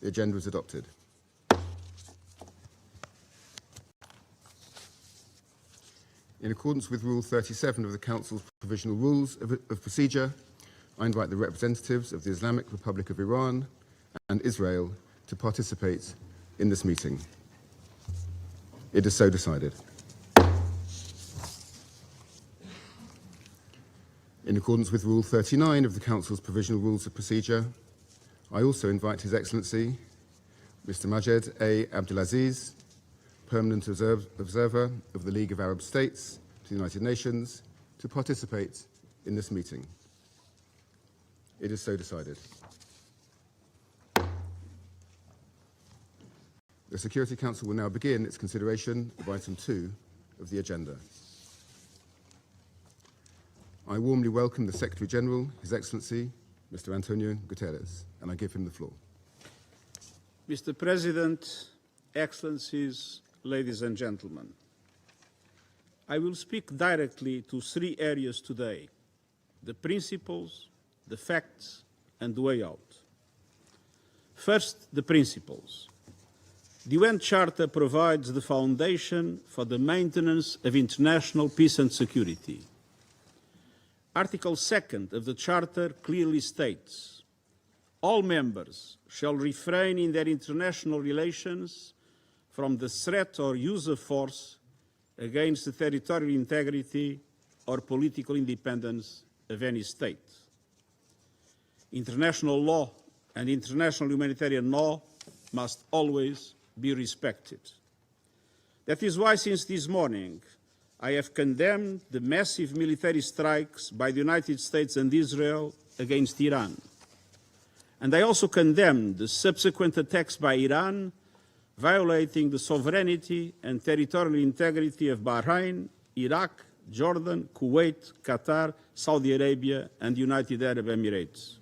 The agenda is adopted. In accordance with Rule 37 of the Council's Provisional Rules of Procedure, I invite the representatives of the Islamic Republic of Iran and Israel to participate in this meeting. It is so decided. In accordance with Rule 39 of the Council's Provisional Rules of Procedure, I also invite His Excellency, Mr. Majed A. Abdulaziz, Permanent Observer of the League of Arab States to the United Nations, to participate in this meeting. It is so decided. The Security Council will now begin its consideration of item 2 of the agenda. I warmly welcome the Secretary General, His Excellency, Mr. Antonio Guterres, and I give him the floor. Mr. President, Excellencies, ladies and gentlemen, I will speak directly to 3 areas today: the principles, the facts, and the way out. First, the principles. The UN Charter provides the foundation for the maintenance of international peace and security. Article 2 of the Charter clearly states, all members shall refrain in their international relations from the threat or use of force against the territorial integrity or political independence of any state. International law and international humanitarian law must always be respected. That is why, since this morning, I have condemned the massive military strikes by the United States and Israel against Iran. And I also condemned the subsequent attacks by Iran, violating the sovereignty and territorial integrity of Bahrain, Iraq, Jordan, Kuwait, Qatar, Saudi Arabia, and the United Arab Emirates.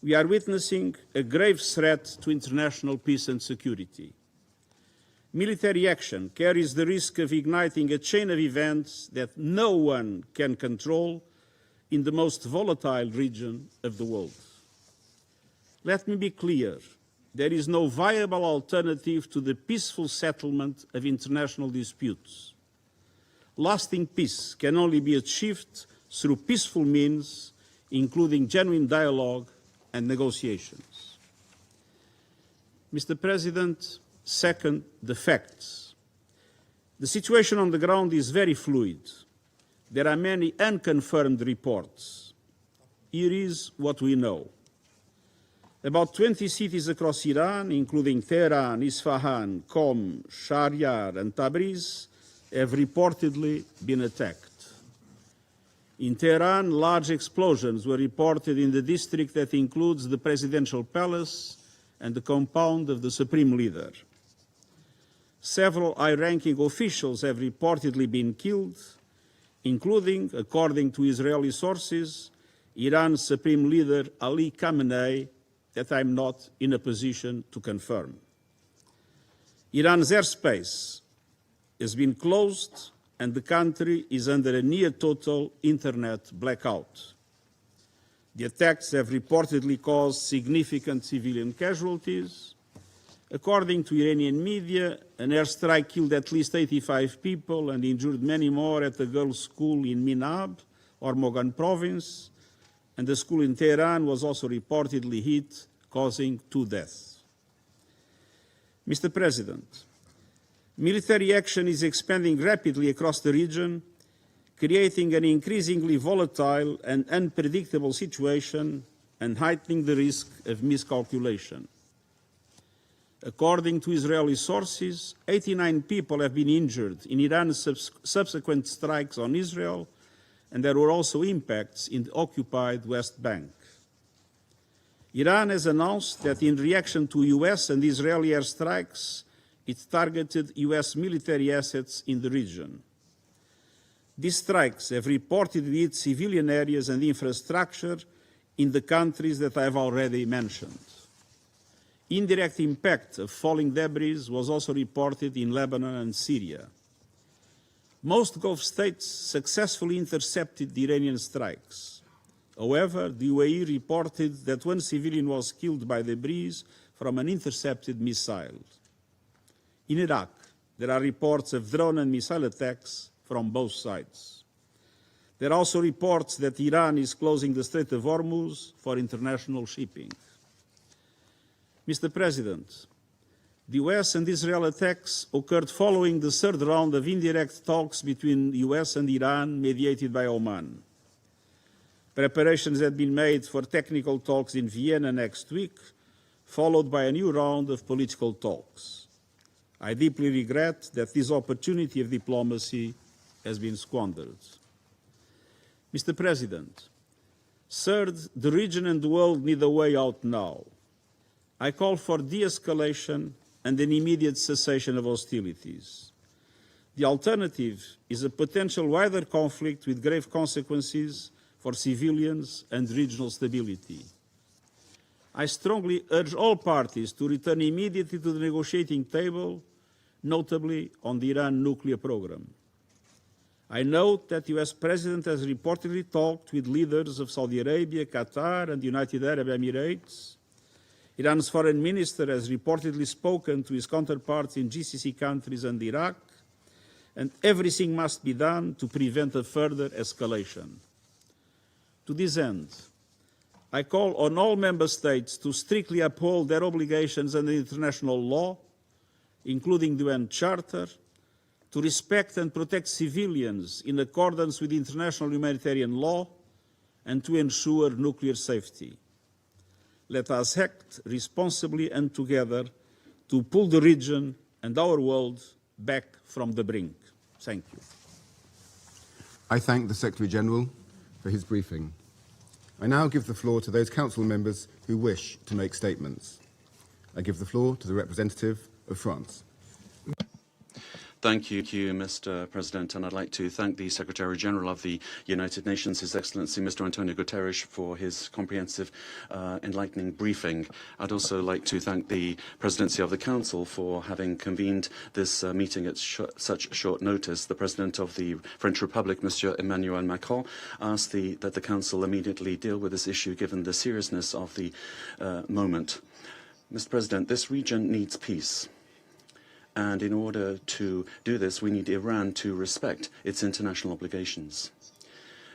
We are witnessing a grave threat to international peace and security. Military action carries the risk of igniting a chain of events that no one can control in the most volatile region of the world. Let me be clear, there is no viable alternative to the peaceful settlement of international disputes. Lasting peace can only be achieved through peaceful means, including genuine dialogue and negotiations. Mr. President, second, the facts. The situation on the ground is very fluid. There are many unconfirmed reports. Here is what we know. About 20 cities across Iran, including Tehran, Isfahan, Qom, Shahryar, and Tabriz, have reportedly been attacked. In Tehran, large explosions were reported in the district that includes the presidential palace and the compound of the supreme leader. Several high-ranking officials have reportedly been killed, including, according to Israeli sources, Iran's supreme leader Ali Khamenei, that I'm not in a position to confirm. Iran's airspace has been closed and the country is under a near-total internet blackout. The attacks have reportedly caused significant civilian casualties. According to Iranian media, an airstrike killed at least 85 people and injured many more at a girls' school in Minab, or Mogan province, and the school in Tehran was also reportedly hit, causing 2 deaths. Mr. President, military action is expanding rapidly across the region, creating an increasingly volatile and unpredictable situation and heightening the risk of miscalculation. According to Israeli sources, 89 people have been injured in Iran's subsequent strikes on Israel, and there were also impacts in the occupied West Bank. Iran has announced that in reaction to US and Israeli airstrikes, it targeted US military assets in the region. These strikes have reportedly hit civilian areas and infrastructure in the countries that I have already mentioned. Indirect impact of falling debris was also reported in Lebanon and Syria. Most Gulf states successfully intercepted the Iranian strikes. However, the UAE reported that one civilian was killed by debris from an intercepted missile. In Iraq, there are reports of drone and missile attacks from both sides. There are also reports that Iran is closing the Strait of Hormuz for international shipping. Mr. President, the US and Israel attacks occurred following the third round of indirect talks between the US and Iran, mediated by Oman. Preparations had been made for technical talks in Vienna next week, followed by a new round of political talks. I deeply regret that this opportunity of diplomacy has been squandered. Mr. President, third, the region and the world need a way out now. I call for de-escalation and an immediate cessation of hostilities. The alternative is a potential wider conflict with grave consequences for civilians and regional stability. I strongly urge all parties to return immediately to the negotiating table, notably on the Iran nuclear program. I note that the US President has reportedly talked with leaders of Saudi Arabia, Qatar, and the United Arab Emirates. Iran's foreign minister has reportedly spoken to his counterparts in GCC countries and Iraq, and everything must be done to prevent a further escalation. To this end, I call on all member states to strictly uphold their obligations under international law, including the UN Charter, to respect and protect civilians in accordance with international humanitarian law, and to ensure nuclear safety. Let us act responsibly and together to pull the region and our world back from the brink. Thank you. I thank the Secretary-General for his briefing. I now give the floor to those Council members who wish to make statements. I give the floor to the representative of France. Thank you, Mr. President, and I'd like to thank the Secretary-General of the United Nations, His Excellency Mr. Antonio Guterres, for his comprehensive, enlightening briefing. I'd also like to thank the Presidency of the Council for having convened this meeting at such short notice. The President of the French Republic, Monsieur Emmanuel Macron, asked that the Council immediately deal with this issue given the seriousness of the moment. Mr. President, this region needs peace. And in order to do this, we need Iran to respect its international obligations.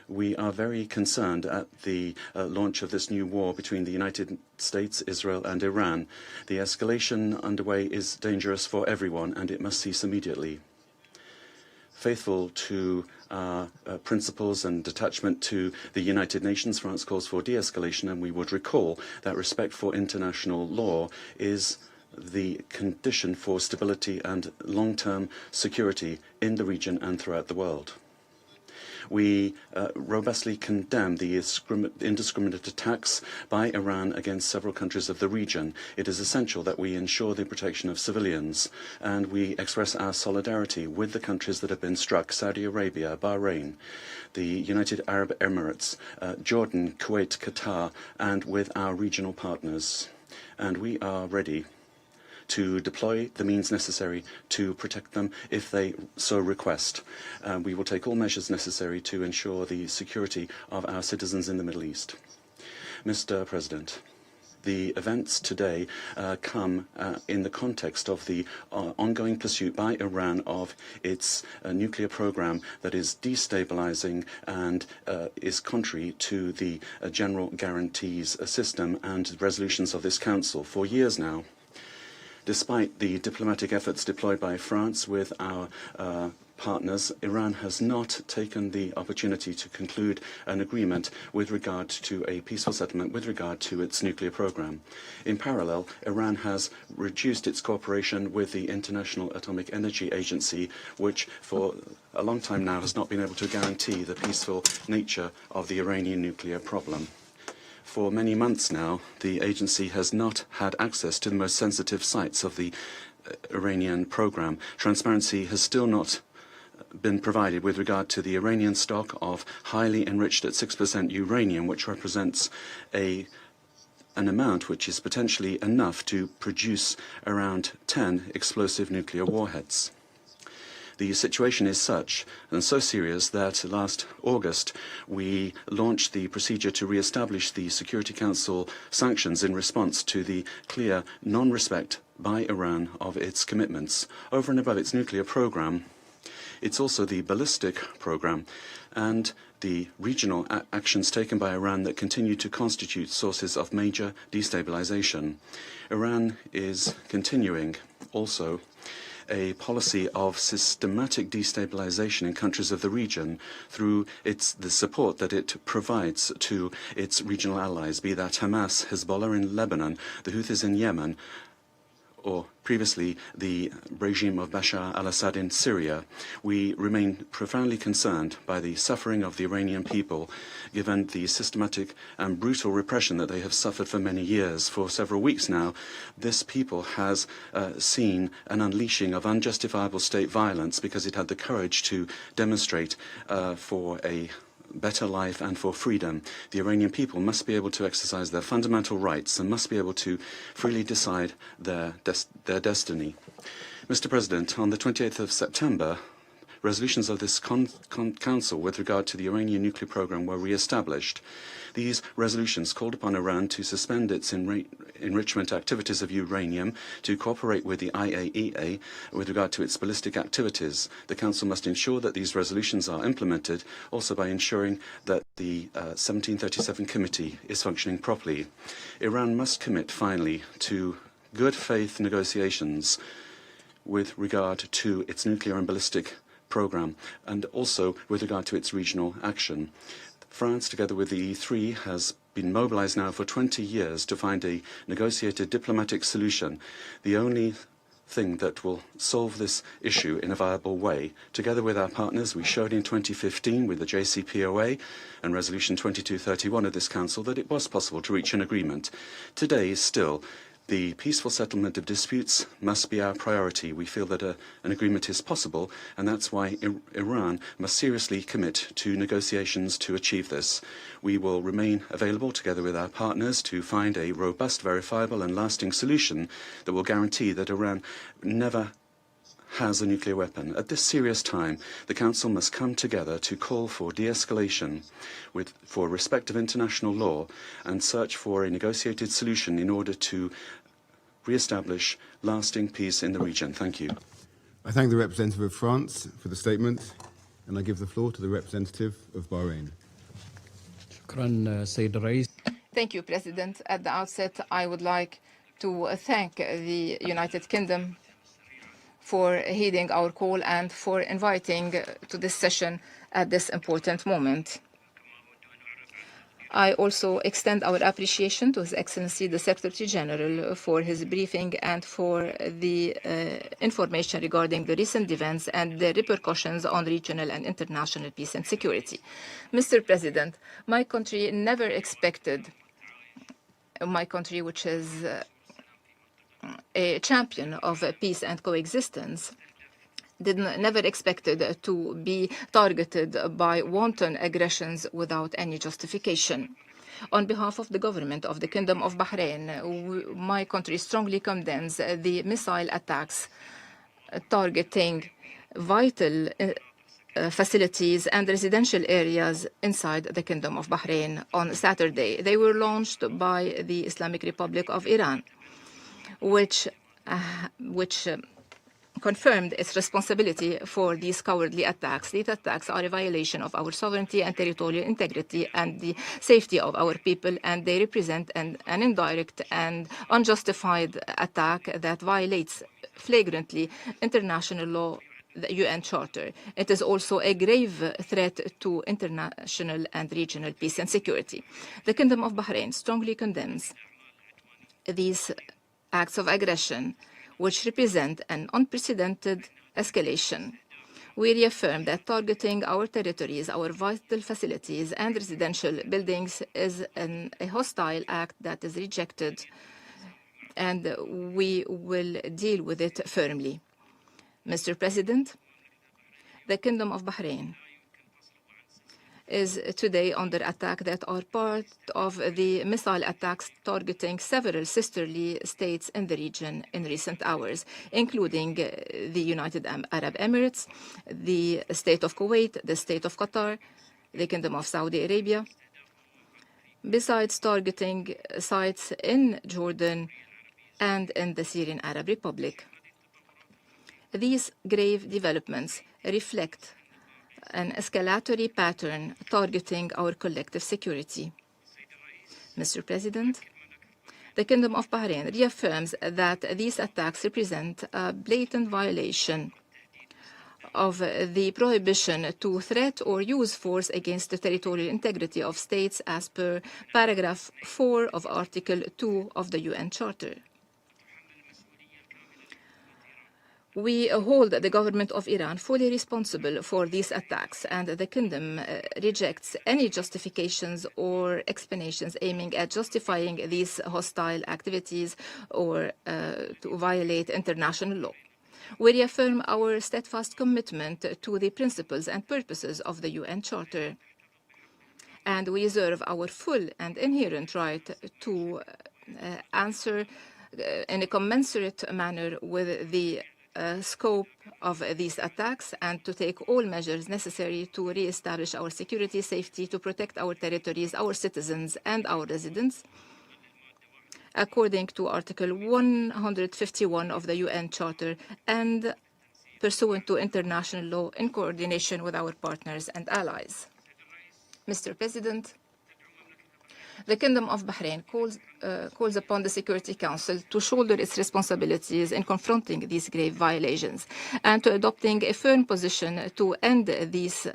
We are very concerned at the launch of this new war between the United States, Israel, and Iran. The escalation underway is dangerous for everyone, and it must cease immediately. Faithful to our principles and attachment to the United Nations, France calls for de-escalation, and we would recall that respect for international law is the condition for stability and long-term security in the region and throughout the world. We robustly condemn the indiscriminate attacks by Iran against several countries of the region. It is essential that we ensure the protection of civilians, and we express our solidarity with the countries that have been struck: Saudi Arabia, Bahrain, the United Arab Emirates, Jordan, Kuwait, Qatar, and with our regional partners. And we are ready to deploy the means necessary to protect them if they so request. We will take all measures necessary to ensure the security of our citizens in the Middle East. Mr. President, the events today come in the context of the ongoing pursuit by Iran of its nuclear program that is destabilizing and is contrary to the general guarantees system and resolutions of this Council. For years now, despite the diplomatic efforts deployed by France with our partners, Iran has not taken the opportunity to conclude an agreement with regard to a peaceful settlement with regard to its nuclear program. In parallel, Iran has reduced its cooperation with the International Atomic Energy Agency, which for a long time now has not been able to guarantee the peaceful nature of the Iranian nuclear problem. For many months now, the agency has not had access to the most sensitive sites of the Iranian program. Transparency has still not been provided with regard to the Iranian stock of highly enriched at 6% uranium, which represents an amount which is potentially enough to produce around 10 explosive nuclear warheads. The situation is such and so serious that last August we launched the procedure to re-establish the Security Council sanctions in response to the clear non-respect by Iran of its commitments. Over and above its nuclear program, it's also the ballistic program and the regional actions taken by Iran that continue to constitute sources of major destabilization. Iran is continuing also a policy of systematic destabilization in countries of the region through the support that it provides to its regional allies, be that Hamas, Hezbollah in Lebanon, the Houthis in Yemen, or previously the regime of Bashar al-Assad in Syria. We remain profoundly concerned by the suffering of the Iranian people, given the systematic and brutal repression that they have suffered for many years. For several weeks now, this people has seen an unleashing of unjustifiable state violence because it had the courage to demonstrate for a better life and for freedom. The Iranian people must be able to exercise their fundamental rights and must be able to freely decide their destiny. Mr. President, on the 28th of September, resolutions of this Council with regard to the Iranian nuclear program were re-established. These resolutions called upon Iran to suspend its enrichment activities of uranium, to cooperate with the IAEA with regard to its ballistic activities. The Council must ensure that these resolutions are implemented, also by ensuring that the 1737 Committee is functioning properly. Iran must commit, finally, to good faith negotiations with regard to its nuclear and ballistic program, and also with regard to its regional action. France, together with the E3, has been mobilized now for 20 years to find a negotiated diplomatic solution, the only thing that will solve this issue in a viable way. Together with our partners, we showed in 2015 with the JCPOA and Resolution 2231 of this Council that it was possible to reach an agreement. Today, still, the peaceful settlement of disputes must be our priority. We feel that an agreement is possible, and that's why Iran must seriously commit to negotiations to achieve this. We will remain available together with our partners to find a robust, verifiable and lasting solution that will guarantee that Iran never has a nuclear weapon. At this serious time, the Council must come together to call for de-escalation for respect of international law and search for a negotiated solution in order to re-establish lasting peace in the region. Thank you. I thank the representative of France for the statement, and I give the floor to the representative of Bahrain. Thank you, President. At the outset, I would like to thank the United Kingdom for heeding our call and for inviting to this session at this important moment. I also extend our appreciation to His Excellency the Secretary General for his briefing and for the information regarding the recent events and the repercussions on regional and international peace and security. Mr. President, my country never expected, my country which is a champion of peace and coexistence, never expected to be targeted by wanton aggressions without any justification. On behalf of the government of the Kingdom of Bahrain, my country strongly condemns the missile attacks targeting vital facilities and residential areas inside the Kingdom of Bahrain on Saturday. They were launched by the Islamic Republic of Iran, which confirmed its responsibility for these cowardly attacks. These attacks are a violation of our sovereignty and territorial integrity and the safety of our people, and they represent an indirect and unjustified attack that violates flagrantly international law, the UN Charter. It is also a grave threat to international and regional peace and security. The Kingdom of Bahrain strongly condemns these acts of aggression, which represent an unprecedented escalation. We reaffirm that targeting our territories, our vital facilities, and residential buildings is a hostile act that is rejected, and we will deal with it firmly. Mr. President, the Kingdom of Bahrain is today under attack that are part of the missile attacks targeting several sisterly states in the region in recent hours, including the United Arab Emirates, the State of Kuwait, the State of Qatar, the Kingdom of Saudi Arabia, besides targeting sites in Jordan and in the Syrian Arab Republic. These grave developments reflect an escalatory pattern targeting our collective security. Mr. President, the Kingdom of Bahrain reaffirms that these attacks represent a blatant violation of the prohibition to threat or use force against the territorial integrity of states as per paragraph 4 of Article 2 of the UN Charter. We hold the government of Iran fully responsible for these attacks, and the Kingdom rejects any justifications or explanations aiming at justifying these hostile activities or to violate international law. We reaffirm our steadfast commitment to the principles and purposes of the UN Charter, and we reserve our full and inherent right to answer in a commensurate manner with the scope of these attacks and to take all measures necessary to re-establish our security, safety, to protect our territories, our citizens, and our residents, according to Article 151 of the UN Charter and pursuant to international law in coordination with our partners and allies. Mr. President, the Kingdom of Bahrain calls upon the Security Council to shoulder its responsibilities in confronting these grave violations and to adopting a firm position to end these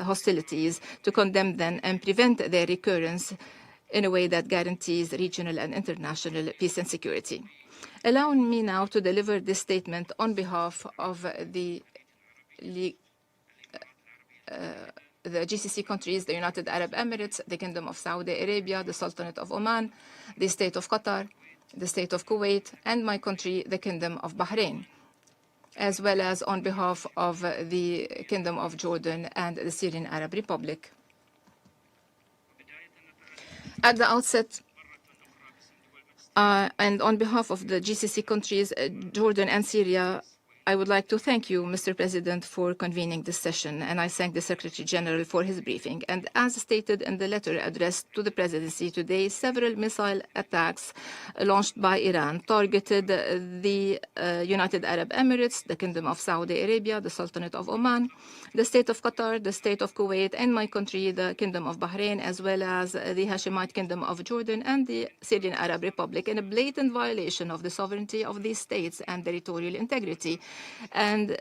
hostilities, to condemn them and prevent their recurrence in a way that guarantees regional and international peace and security. Allow me now to deliver this statement on behalf of the GCC countries, the United Arab Emirates, the Kingdom of Saudi Arabia, the Sultanate of Oman, the State of Qatar, the State of Kuwait, and my country, the Kingdom of Bahrain, as well as on behalf of the Kingdom of Jordan and the Syrian Arab Republic. At the outset, and on behalf of the GCC countries, Jordan and Syria, I would like to thank you, Mr. President, for convening this session, and I thank the Secretary General for his briefing. And as stated in the letter addressed to the Presidency today, several missile attacks launched by Iran targeted the United Arab Emirates, the Kingdom of Saudi Arabia, the Sultanate of Oman, the State of Qatar, the State of Kuwait, and my country, the Kingdom of Bahrain, as well as the Hashemite Kingdom of Jordan and the Syrian Arab Republic, in a blatant violation of the sovereignty of these states and territorial integrity, and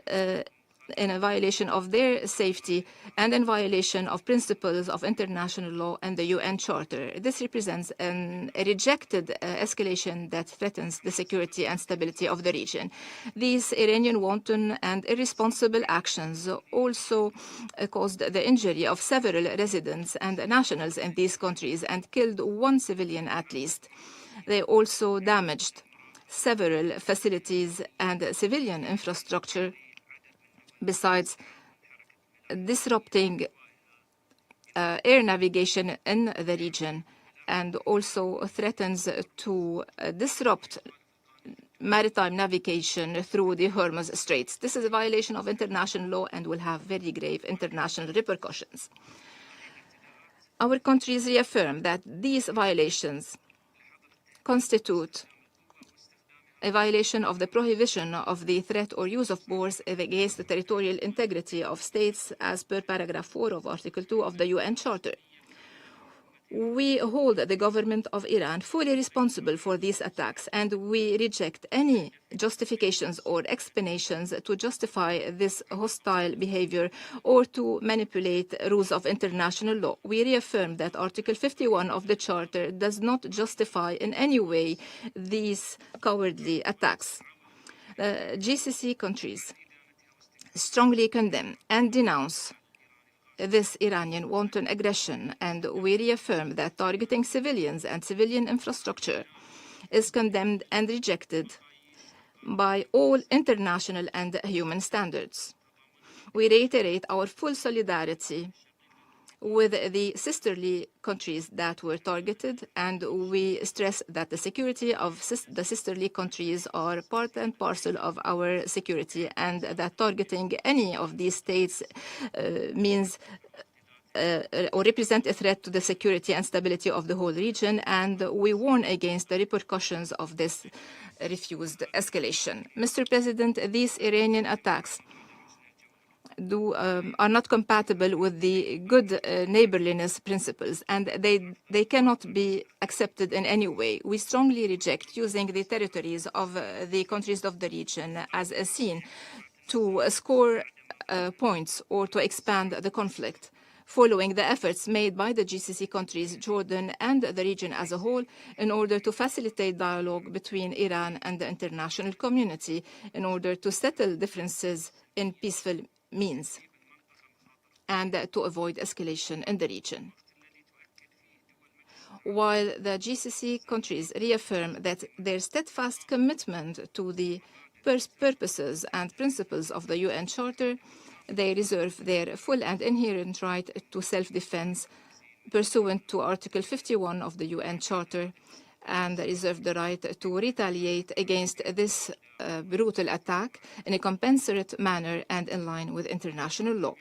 in a violation of their safety and in violation of principles of international law and the UN Charter. This represents a rejected escalation that threatens the security and stability of the region. These Iranian wanton and irresponsible actions also caused the injury of several residents and nationals in these countries and killed one civilian at least. They also damaged several facilities and civilian infrastructure, besides disrupting air navigation in the region, and also threatens to disrupt maritime navigation through the Hormuz Straits. This is a violation of international law and will have very grave international repercussions. Our countries reaffirm that these violations constitute a violation of the prohibition of the threat or use of force against the territorial integrity of states as per paragraph 4 of Article 2 of the UN Charter. We hold the government of Iran fully responsible for these attacks, and we reject any justifications or explanations to justify this hostile behavior or to manipulate rules of international law. We reaffirm that Article 51 of the Charter does not justify in any way these cowardly attacks. GCC countries strongly condemn and denounce this Iranian wanton aggression, and we reaffirm that targeting civilians and civilian infrastructure is condemned and rejected by all international and human standards. We reiterate our full solidarity with the sisterly countries that were targeted, and we stress that the security of the sisterly countries are part and parcel of our security, and that targeting any of these states means or represent a threat to the security and stability of the whole region, and we warn against the repercussions of this refused escalation. Mr. President, these Iranian attacks are not compatible with the good neighborliness principles, and they cannot be accepted in any way. We strongly reject using the territories of the countries of the region as a scene to score points or to expand the conflict, following the efforts made by the GCC countries, Jordan, and the region as a whole in order to facilitate dialogue between Iran and the international community in order to settle differences in peaceful means and to avoid escalation in the region. While the GCC countries reaffirm that their steadfast commitment to the purposes and principles of the UN Charter, they reserve their full and inherent right to self-defense pursuant to Article 51 of the UN Charter, and reserve the right to retaliate against this brutal attack in a commensurate manner and in line with international law.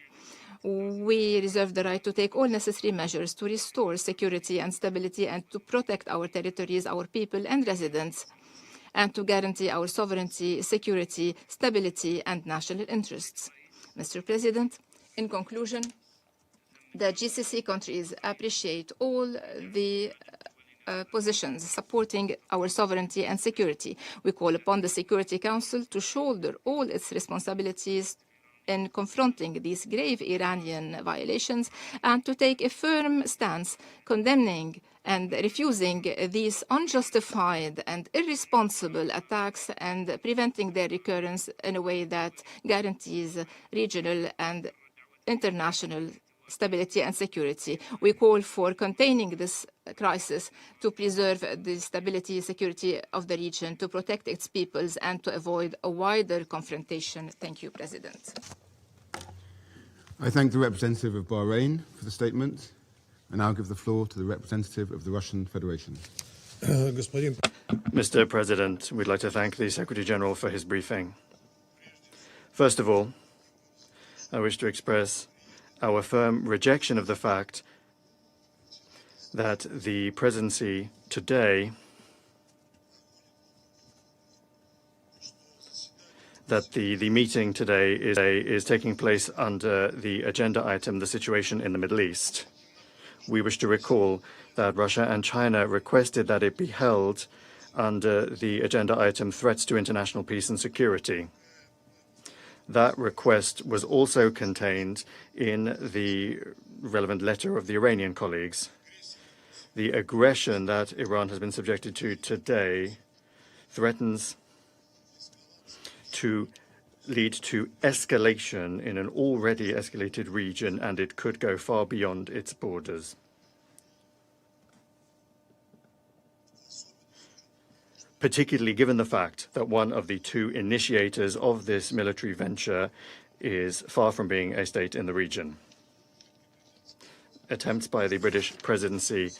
We reserve the right to take all necessary measures to restore security and stability and to protect our territories, our people and residents, and to guarantee our sovereignty, security, stability and national interests. Mr. President, in conclusion, the GCC countries appreciate all the positions supporting our sovereignty and security. We call upon the Security Council to shoulder all its responsibilities in confronting these grave Iranian violations and to take a firm stance condemning and refusing these unjustified and irresponsible attacks and preventing their recurrence in a way that guarantees regional and international stability and security. We call for containing this crisis to preserve the stability and security of the region, to protect its peoples, and to avoid a wider confrontation. Thank you, President. I thank the representative of Bahrain for the statement. I now give the floor to the representative of the Russian Federation. Mr. President, we'd like to thank the Secretary General for his briefing. First of all, I wish to express our firm rejection of the fact that the presidency today, that the meeting today is taking place under the agenda item, the situation in the Middle East. We wish to recall that Russia and China requested that it be held under the agenda item, threats to international peace and security. That request was also contained in the relevant letter of the Iranian colleagues. The aggression that Iran has been subjected to today threatens to lead to escalation in an already escalated region, and it could go far beyond its borders. Particularly given the fact that one of the two initiators of this military venture is far from being a state in the region. Attempts by the British presidency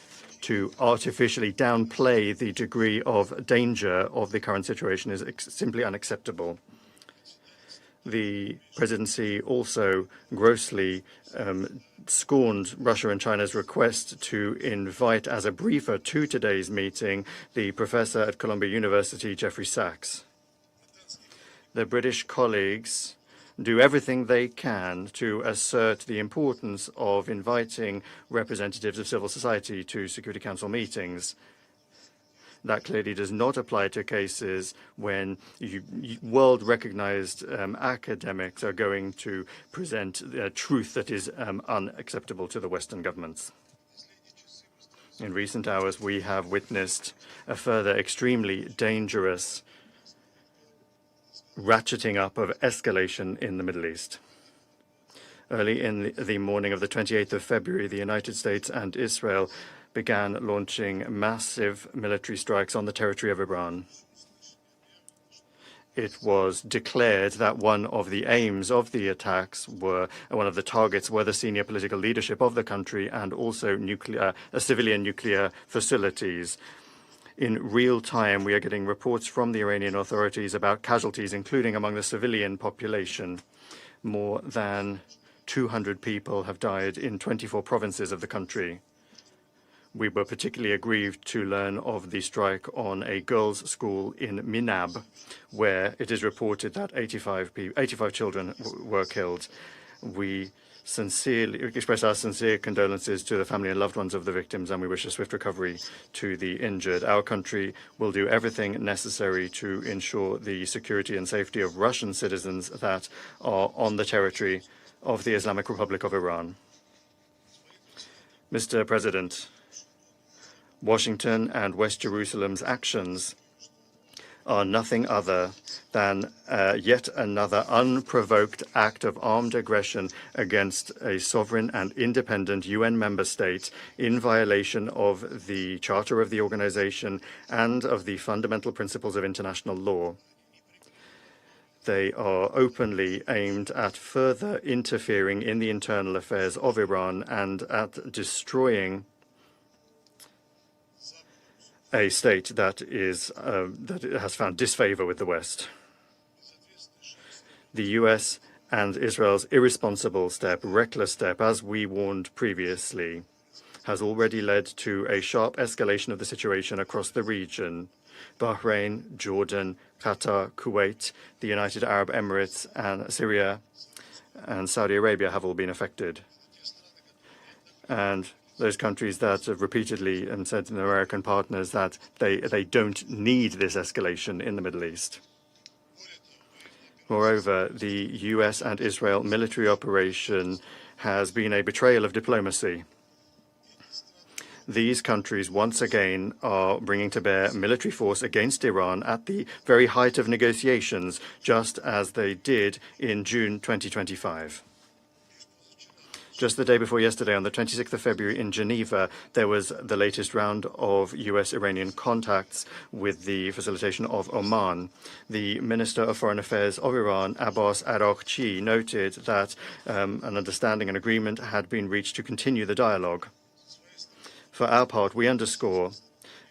to artificially downplay the degree of danger of the current situation is simply unacceptable. The presidency also grossly scorned Russia and China's request to invite as a briefer to today's meeting the professor at Columbia University, Jeffrey Sachs. The British colleagues do everything they can to assert the importance of inviting representatives of civil society to Security Council meetings. That clearly does not apply to cases when world-recognized academics are going to present truth that is unacceptable to the Western governments. In recent hours, we have witnessed a further extremely dangerous ratcheting up of escalation in the Middle East. Early in the morning of the 28th of February, the United States and Israel began launching massive military strikes on the territory of Iran. it was declared that one of the aims of the attacks one of the targets were the senior political leadership of the country and also civilian nuclear facilities. In real time, we are getting reports from the Iranian authorities about casualties, including among the civilian population. More than 200 people have died in 24 provinces of the country. We were particularly aggrieved to learn of the strike on a girls' school in Minab, where it is reported that 85 children were killed. We sincerely express our sincere condolences to the family and loved ones of the victims, and we wish a swift recovery to the injured. Our country will do everything necessary to ensure the security and safety of Russian citizens that are on the territory of the Islamic Republic of Iran. Mr. President, Washington and West Jerusalem's actions are nothing other than yet another unprovoked act of armed aggression against a sovereign and independent UN member state in violation of the Charter of the organization and of the fundamental principles of international law. They are openly aimed at further interfering in the internal affairs of Iran and at destroying a state that has found disfavor with the West. The US and Israel's irresponsible step, reckless step, as we warned previously, has already led to a sharp escalation of the situation across the region. Bahrain, Jordan, Qatar, Kuwait, the United Arab Emirates, and Syria and Saudi Arabia have all been affected. And those countries that have repeatedly said to their American partners that they don't need this escalation in the Middle East. Moreover, the US and Israel military operation has been a betrayal of diplomacy. These countries once again are bringing to bear military force against Iran at the very height of negotiations, just as they did in June 2025. Just the day before yesterday, on the 26th of February in Geneva, there was the latest round of US-Iranian contacts with the facilitation of Oman. The Minister of Foreign Affairs of Iran, Abbas Araghchi, noted that an understanding and agreement had been reached to continue the dialogue. For our part, we underscore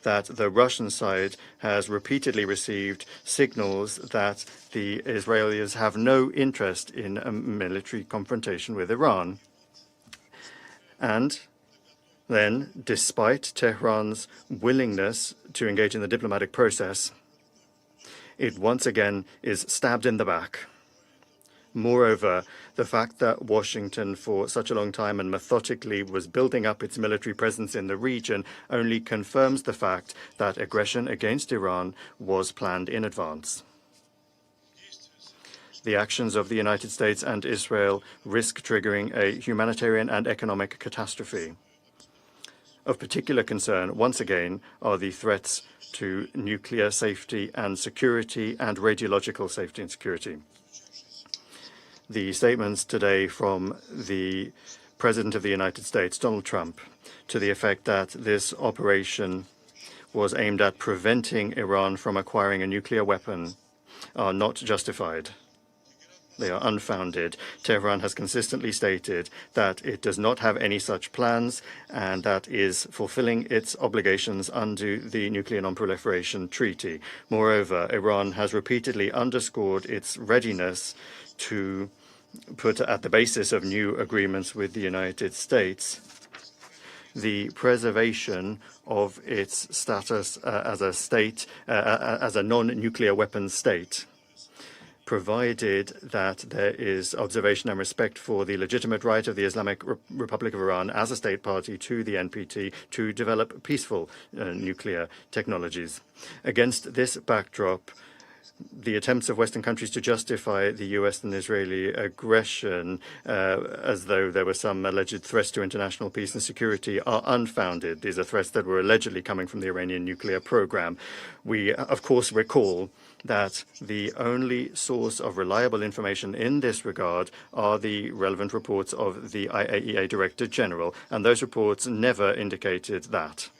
that the Russian side has repeatedly received signals that the Israelis have no interest in a military confrontation with Iran. And then, despite Tehran's willingness to engage in the diplomatic process, it once again is stabbed in the back. Moreover, the fact that Washington for such a long time and methodically was building up its military presence in the region only confirms the fact that aggression against Iran was planned in advance. The actions of the United States and Israel risk triggering a humanitarian and economic catastrophe. Of particular concern, once again, are the threats to nuclear safety and security and radiological safety and security. The statements today from the President of the United States, Donald Trump, to the effect that this operation was aimed at preventing Iran from acquiring a nuclear weapon are not justified. They are unfounded. Tehran has consistently stated that it does not have any such plans and that is fulfilling its obligations under the Nuclear Non-Proliferation Treaty. Moreover, Iran has repeatedly underscored its readiness to put at the basis of new agreements with the United States the preservation of its status as a state, as a non-nuclear weapons state, provided that there is observation and respect for the legitimate right of the Islamic Republic of Iran as a state party to the NPT to develop peaceful nuclear technologies. Against this backdrop, the attempts of Western countries to justify the US and Israeli aggression as though there were some alleged threats to international peace and security are unfounded. These are threats that were allegedly coming from the Iranian nuclear program. We, of course, recall that the only source of reliable information in this regard are the relevant reports of the IAEA Director General, and those reports never indicated that.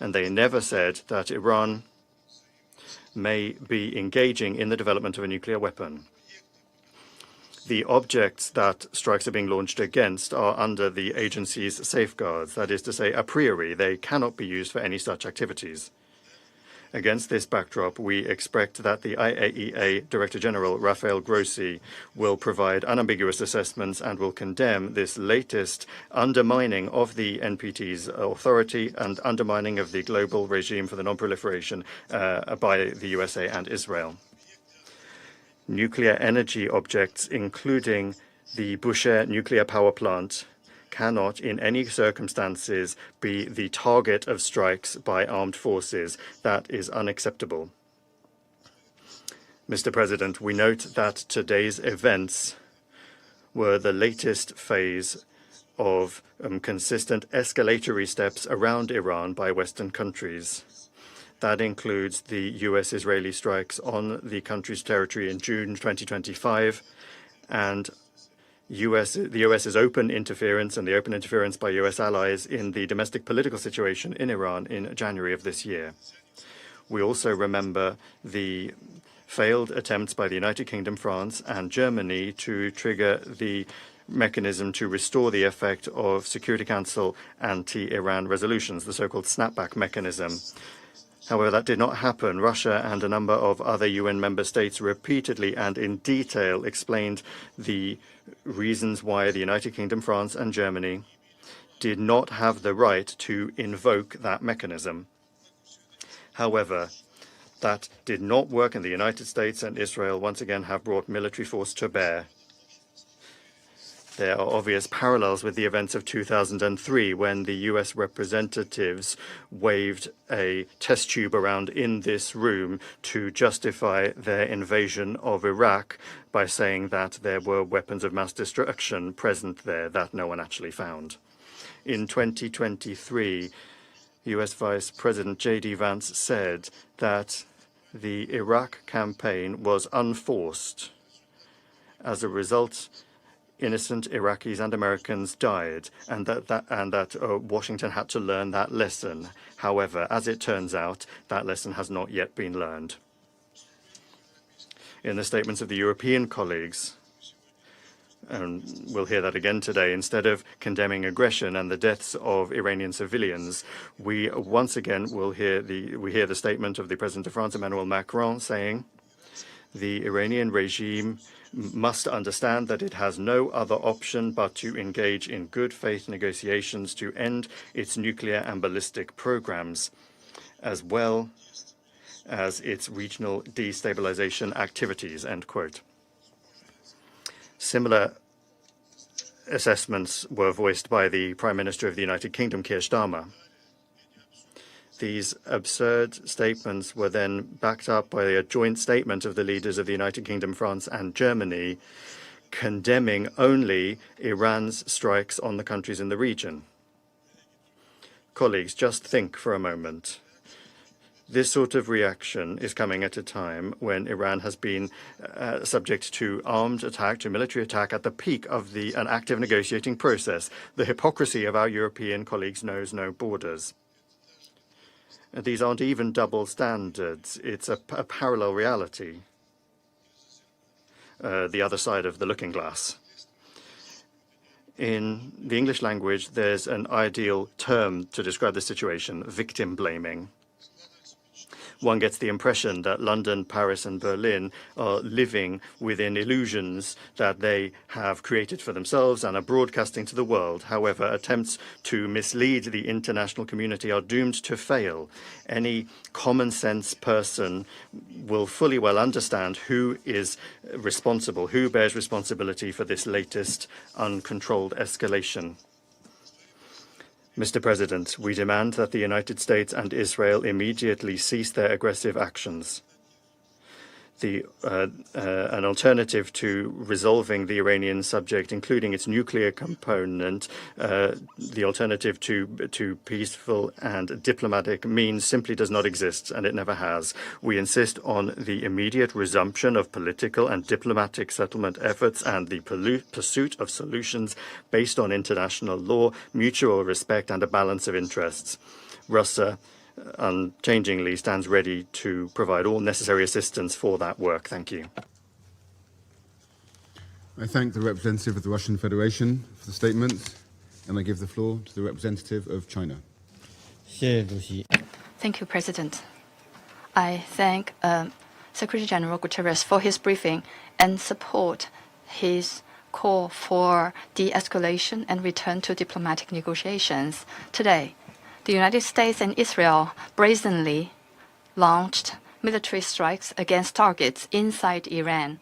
And they never said that Iran may be engaging in the development of a nuclear weapon. The objects that strikes are being launched against are under the agency's safeguards. That is to say, a priori, they cannot be used for any such activities. Against this backdrop, we expect that the IAEA Director General, Rafael Grossi, will provide unambiguous assessments and will condemn this latest undermining of the NPT's authority and undermining of the global regime for the non-proliferation by the USA and Israel. Nuclear energy objects, including the Bushehr nuclear power plant, cannot in any circumstances be the target of strikes by armed forces. That is unacceptable. Mr. President, we note that today's events were the latest phase of consistent escalatory steps around Iran by Western countries. That includes the US-Israeli strikes on the country's territory in June 2025 and the US's open interference and the open interference by US allies in the domestic political situation in Iran in January of this year. We also remember the failed attempts by the United Kingdom, France, and Germany to trigger the mechanism to restore the effect of Security Council anti-Iran resolutions, the so-called snapback mechanism. However, that did not happen. Russia and a number of other UN member states repeatedly and in detail explained the reasons why the United Kingdom, France, and Germany did not have the right to invoke that mechanism. However, that did not work, and the United States and Israel once again have brought military force to bear. There are obvious parallels with the events of 2003 when the US representatives waved a test tube around in this room to justify their invasion of Iraq by saying that there were weapons of mass destruction present there that no one actually found. In 2023, US Vice President J.D. Vance said that the Iraq campaign was unforced. As a result, innocent Iraqis and Americans died, and that Washington had to learn that lesson. However, as it turns out, that lesson has not yet been learned. In the statements of the European colleagues, and we'll hear that again today, instead of condemning aggression and the deaths of Iranian civilians, we once again will hear the statement of the President of France, Emmanuel Macron, saying the Iranian regime must understand that it has no other option but to engage in good faith negotiations to end its nuclear and ballistic programs, as well as its regional destabilization activities, end quote. Similar assessments were voiced by the Prime Minister of the United Kingdom, Keir Starmer. These absurd statements were then backed up by a joint statement of the leaders of the United Kingdom, France, and Germany, condemning only Iran's strikes on the countries in the region. Colleagues, just think for a moment. This sort of reaction is coming at a time when Iran has been subject to armed attack, to military attack at the peak of an active negotiating process. The hypocrisy of our European colleagues knows no borders. These aren't even double standards. It's a parallel reality, the other side of the looking glass. In the English language, there's an ideal term to describe the situation: victim blaming. One gets the impression that London, Paris, and Berlin are living within illusions that they have created for themselves and are broadcasting to the world. However, attempts to mislead the international community are doomed to fail. Any common-sense person will fully well understand who is responsible, who bears responsibility for this latest uncontrolled escalation. Mr. President, we demand that the United States and Israel immediately cease their aggressive actions. An alternative to resolving the Iranian subject, including its nuclear component, the alternative to peaceful and diplomatic means simply does not exist, and it never has. We insist on the immediate resumption of political and diplomatic settlement efforts and the pursuit of solutions based on international law, mutual respect, and a balance of interests. Russia unchangingly stands ready to provide all necessary assistance for that work. Thank you. I thank the representative of the Russian Federation for the statement, and I give the floor to the representative of China. Thank you, President. I thank Secretary General Guterres for his briefing and support his call for de-escalation and return to diplomatic negotiations. Today, the United States and Israel brazenly launched military strikes against targets inside Iran,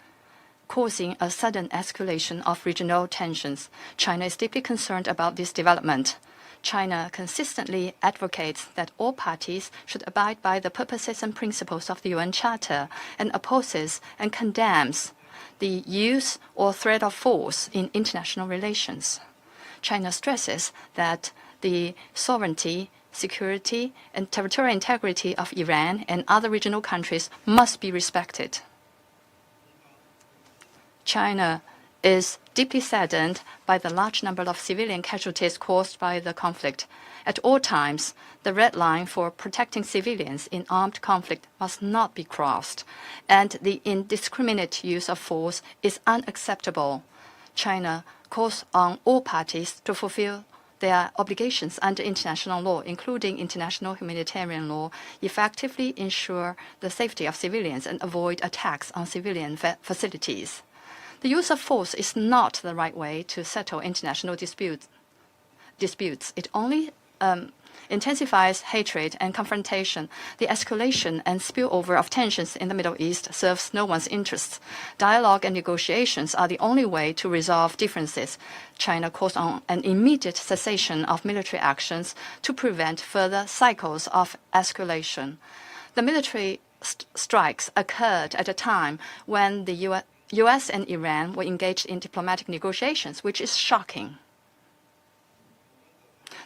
causing a sudden escalation of regional tensions. China is deeply concerned about this development. China consistently advocates that all parties should abide by the purposes and principles of the UN Charter and opposes and condemns the use or threat of force in international relations. China stresses that the sovereignty, security, and territorial integrity of Iran and other regional countries must be respected. China is deeply saddened by the large number of civilian casualties caused by the conflict. At all times, the red line for protecting civilians in armed conflict must not be crossed, and the indiscriminate use of force is unacceptable. China calls on all parties to fulfill their obligations under international law, including international humanitarian law, effectively ensure the safety of civilians and avoid attacks on civilian facilities. The use of force is not the right way to settle international disputes. It only intensifies hatred and confrontation. The escalation and spillover of tensions in the Middle East serves no one's interests. Dialogue and negotiations are the only way to resolve differences. China calls on an immediate cessation of military actions to prevent further cycles of escalation. The military strikes occurred at a time when the US and Iran were engaged in diplomatic negotiations, which is shocking.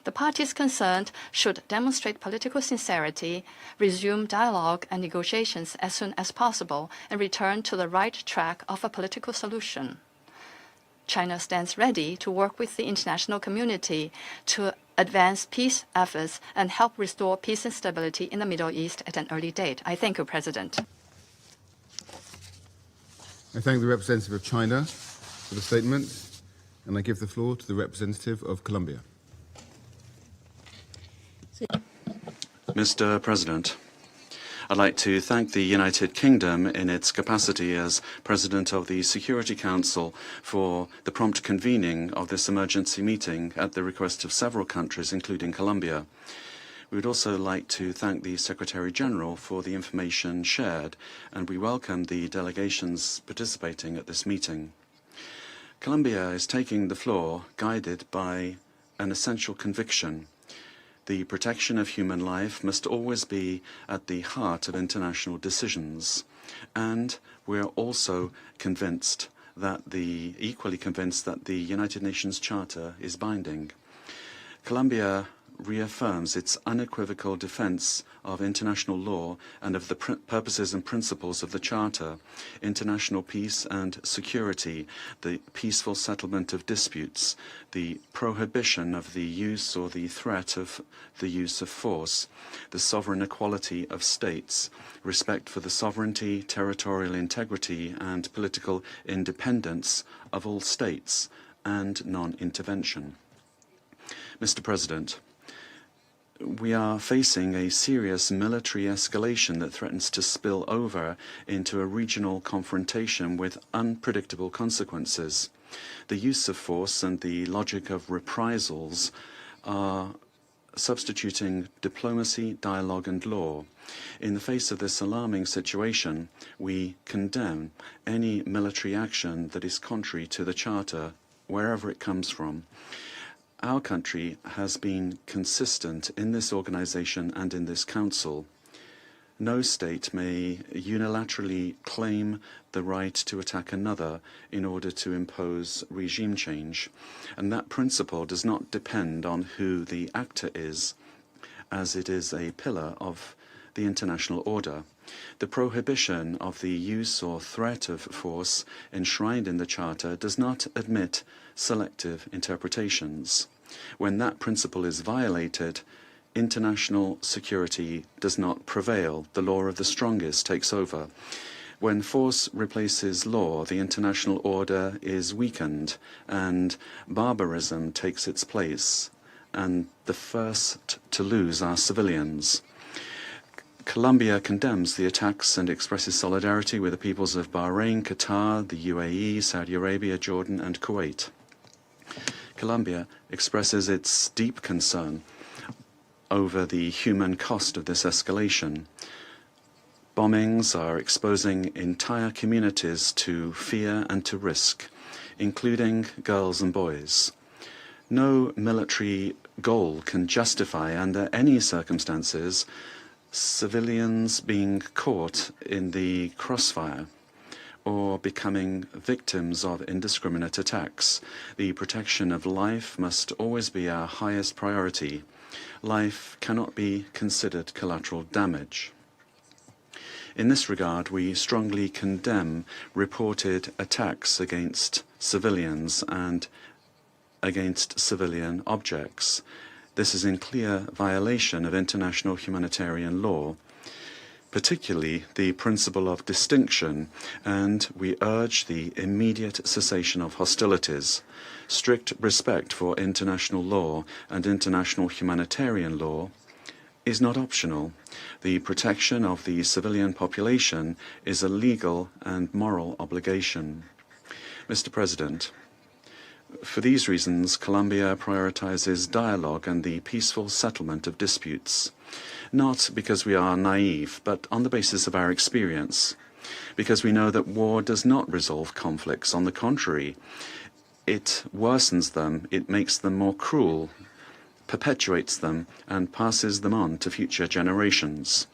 The parties concerned should demonstrate political sincerity, resume dialogue and negotiations as soon as possible, and return to the right track of a political solution. China stands ready to work with the international community to advance peace efforts and help restore peace and stability in the Middle East at an early date. I thank you, President. I thank the representative of China for the statement, and I give the floor to the representative of Colombia. Mr. President, I'd like to thank the United Kingdom in its capacity as President of the Security Council for the prompt convening of this emergency meeting at the request of several countries, including Colombia. We would also like to thank the Secretary General for the information shared, and we welcome the delegations participating at this meeting. Colombia is taking the floor guided by an essential conviction. The protection of human life must always be at the heart of international decisions, and we're also equally convinced that the United Nations Charter is binding. Colombia reaffirms its unequivocal defense of international law and of the purposes and principles of the Charter, international peace and security, the peaceful settlement of disputes, the prohibition of the use or the threat of the use of force, the sovereign equality of states, respect for the sovereignty, territorial integrity and political independence of all states, and non-intervention. Mr. President, we are facing a serious military escalation that threatens to spill over into a regional confrontation with unpredictable consequences. The use of force and the logic of reprisals are substituting diplomacy, dialogue and law. In the face of this alarming situation, we condemn any military action that is contrary to the Charter, wherever it comes from. Our country has been consistent in this organization and in this council. No state may unilaterally claim the right to attack another in order to impose regime change, and that principle does not depend on who the actor is, as it is a pillar of the international order. The prohibition of the use or threat of force enshrined in the Charter does not admit selective interpretations. When that principle is violated, international security does not prevail. The law of the strongest takes over. When force replaces law, the international order is weakened and barbarism takes its place, and the first to lose are civilians. Colombia condemns the attacks and expresses solidarity with the peoples of Bahrain, Qatar, the UAE, Saudi Arabia, Jordan, and Kuwait. Colombia expresses its deep concern over the human cost of this escalation. Bombings are exposing entire communities to fear and to risk, including girls and boys. No military goal can justify, under any circumstances, civilians being caught in the crossfire or becoming victims of indiscriminate attacks. The protection of life must always be our highest priority. Life cannot be considered collateral damage. In this regard, we strongly condemn reported attacks against civilians and against civilian objects. This is in clear violation of international humanitarian law, particularly the principle of distinction, and we urge the immediate cessation of hostilities. Strict respect for international law and international humanitarian law is not optional. The protection of the civilian population is a legal and moral obligation. Mr. President, for these reasons, Colombia prioritizes dialogue and the peaceful settlement of disputes, not because we are naive, but on the basis of our experience, because we know that war does not resolve conflicts. On the contrary, it worsens them, it makes them more cruel, perpetuates them, and passes them on to future generations.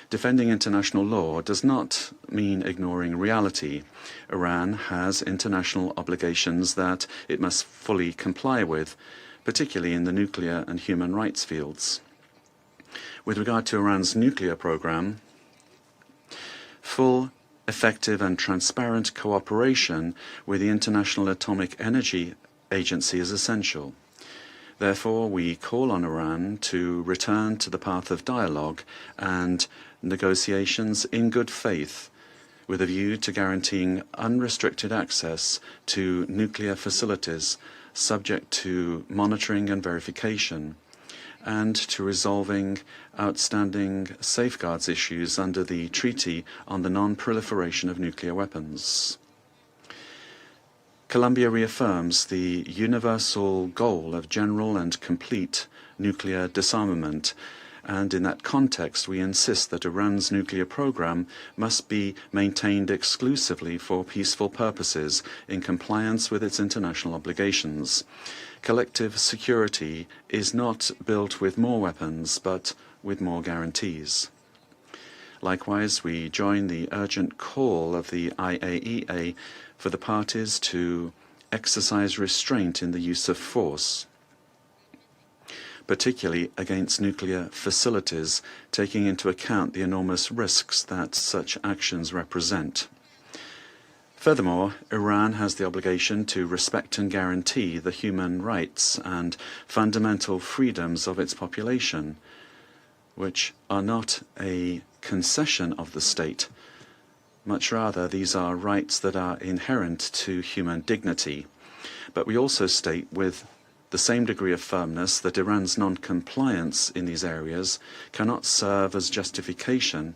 Defending international law does not mean ignoring reality. Iran has international obligations that it must fully comply with, particularly in the nuclear and human rights fields. With regard to Iran's nuclear program, full, effective and transparent cooperation with the International Atomic Energy Agency is essential. Therefore, we call on Iran to return to the path of dialogue and negotiations in good faith, with a view to guaranteeing unrestricted access to nuclear facilities subject to monitoring and verification, and to resolving outstanding safeguards issues under the Treaty on the Non-Proliferation of Nuclear Weapons. Colombia reaffirms the universal goal of general and complete nuclear disarmament, and in that context we insist that Iran's nuclear program must be maintained exclusively for peaceful purposes in compliance with its international obligations. Collective security is not built with more weapons, but with more guarantees. Likewise, we join the urgent call of the IAEA for the parties to exercise restraint in the use of force, particularly against nuclear facilities, taking into account the enormous risks that such actions represent. Furthermore, Iran has the obligation to respect and guarantee the human rights and fundamental freedoms of its population, which are not a concession of the state. Much rather, these are rights that are inherent to human dignity. But we also state with the same degree of firmness that Iran's non-compliance in these areas cannot serve as justification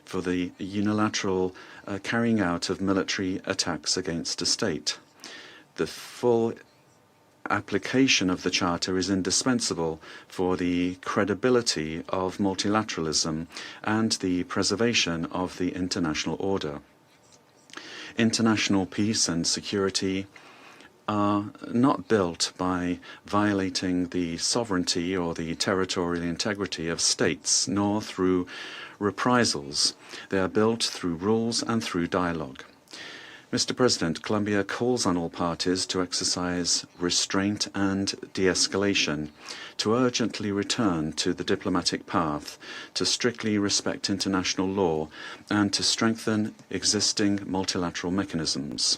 for the unilateral carrying out of military attacks against a state. The full application of the Charter is indispensable for the credibility of multilateralism and the preservation of the international order. International peace and security are not built by violating the sovereignty or the territorial integrity of states, nor through reprisals. They are built through rules and through dialogue. Mr. President, Colombia calls on all parties to exercise restraint and de-escalation, to urgently return to the diplomatic path, to strictly respect international law, and to strengthen existing multilateral mechanisms.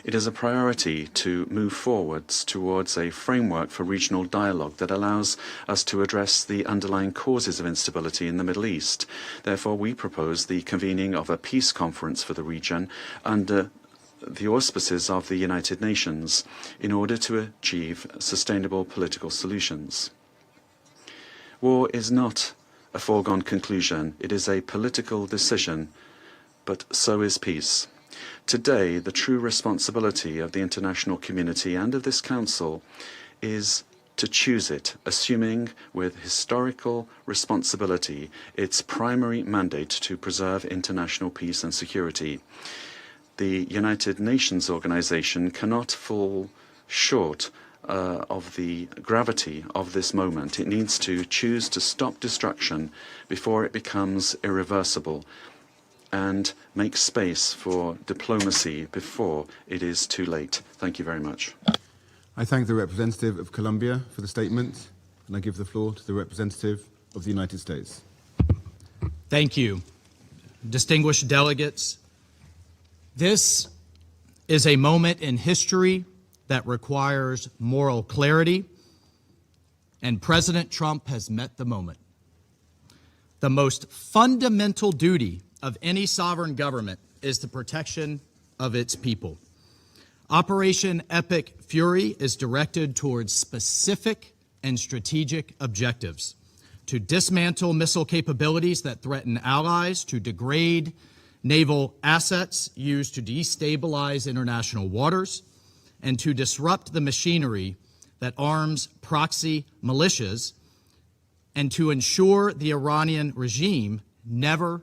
It is a priority to move forwards towards a framework for regional dialogue that allows us to address the underlying causes of instability in the Middle East. Therefore, we propose the convening of a peace conference for the region under the auspices of the United Nations in order to achieve sustainable political solutions. War is not a foregone conclusion. It is a political decision, but so is peace. Today, the true responsibility of the international community and of this Council is to choose it, assuming with historical responsibility its primary mandate to preserve international peace and security. The United Nations organization cannot fall short of the gravity of this moment. It needs to choose to stop destruction before it becomes irreversible and make space for diplomacy before it is too late. Thank you very much. I thank the representative of Colombia for the statement, and I give the floor to the representative of the United States. Thank you. Distinguished delegates, this is a moment in history that requires moral clarity, and President Trump has met the moment. The most fundamental duty of any sovereign government is the protection of its people. Operation Epic Fury is directed towards specific and strategic objectives: to dismantle missile capabilities that threaten allies, to degrade naval assets used to destabilize international waters, and to disrupt the machinery that arms proxy militias, and to ensure the Iranian regime never,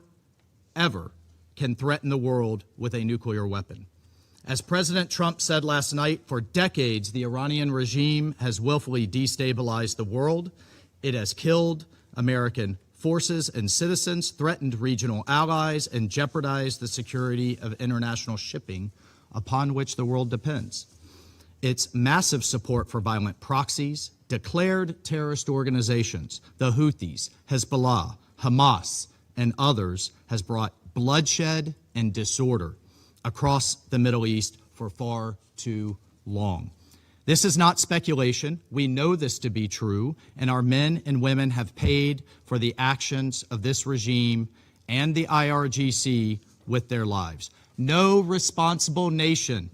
ever can threaten the world with a nuclear weapon. As President Trump said last night, for decades, the Iranian regime has willfully destabilized the world. It has killed American forces and citizens, threatened regional allies, and jeopardized the security of international shipping upon which the world depends. Its massive support for violent proxies, declared terrorist organizations, the Houthis, Hezbollah, Hamas, and others, has brought bloodshed and disorder across the Middle East for far too long. This is not speculation. We know this to be true, and our men and women have paid for the actions of this regime and the IRGC with their lives. No responsible nation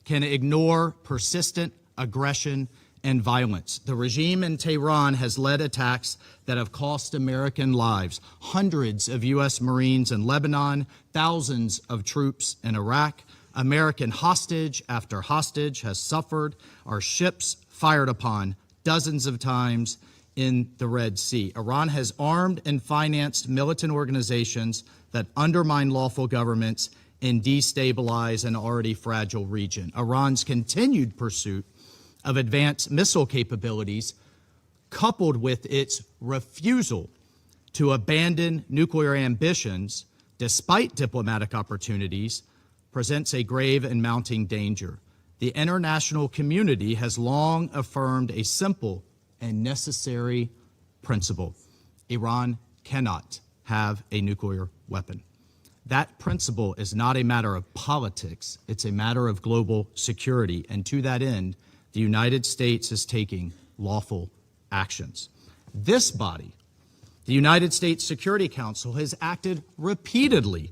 can ignore persistent aggression and violence. The regime in Tehran has led attacks that have cost American lives. Hundreds of U.S. Marines in Lebanon, thousands of troops in Iraq. American hostage after hostage has suffered. Our ships fired upon dozens of times in the Red Sea. Iran has armed and financed militant organizations that undermine lawful governments and destabilize an already fragile region. Iran's continued pursuit of advanced missile capabilities, coupled with its refusal to abandon nuclear ambitions despite diplomatic opportunities, presents a grave and mounting danger. The international community has long affirmed a simple and necessary principle: Iran cannot have a nuclear weapon. That principle is not a matter of politics, it's a matter of global security, and to that end, the United States is taking lawful actions. This body, the United States Security Council, has acted repeatedly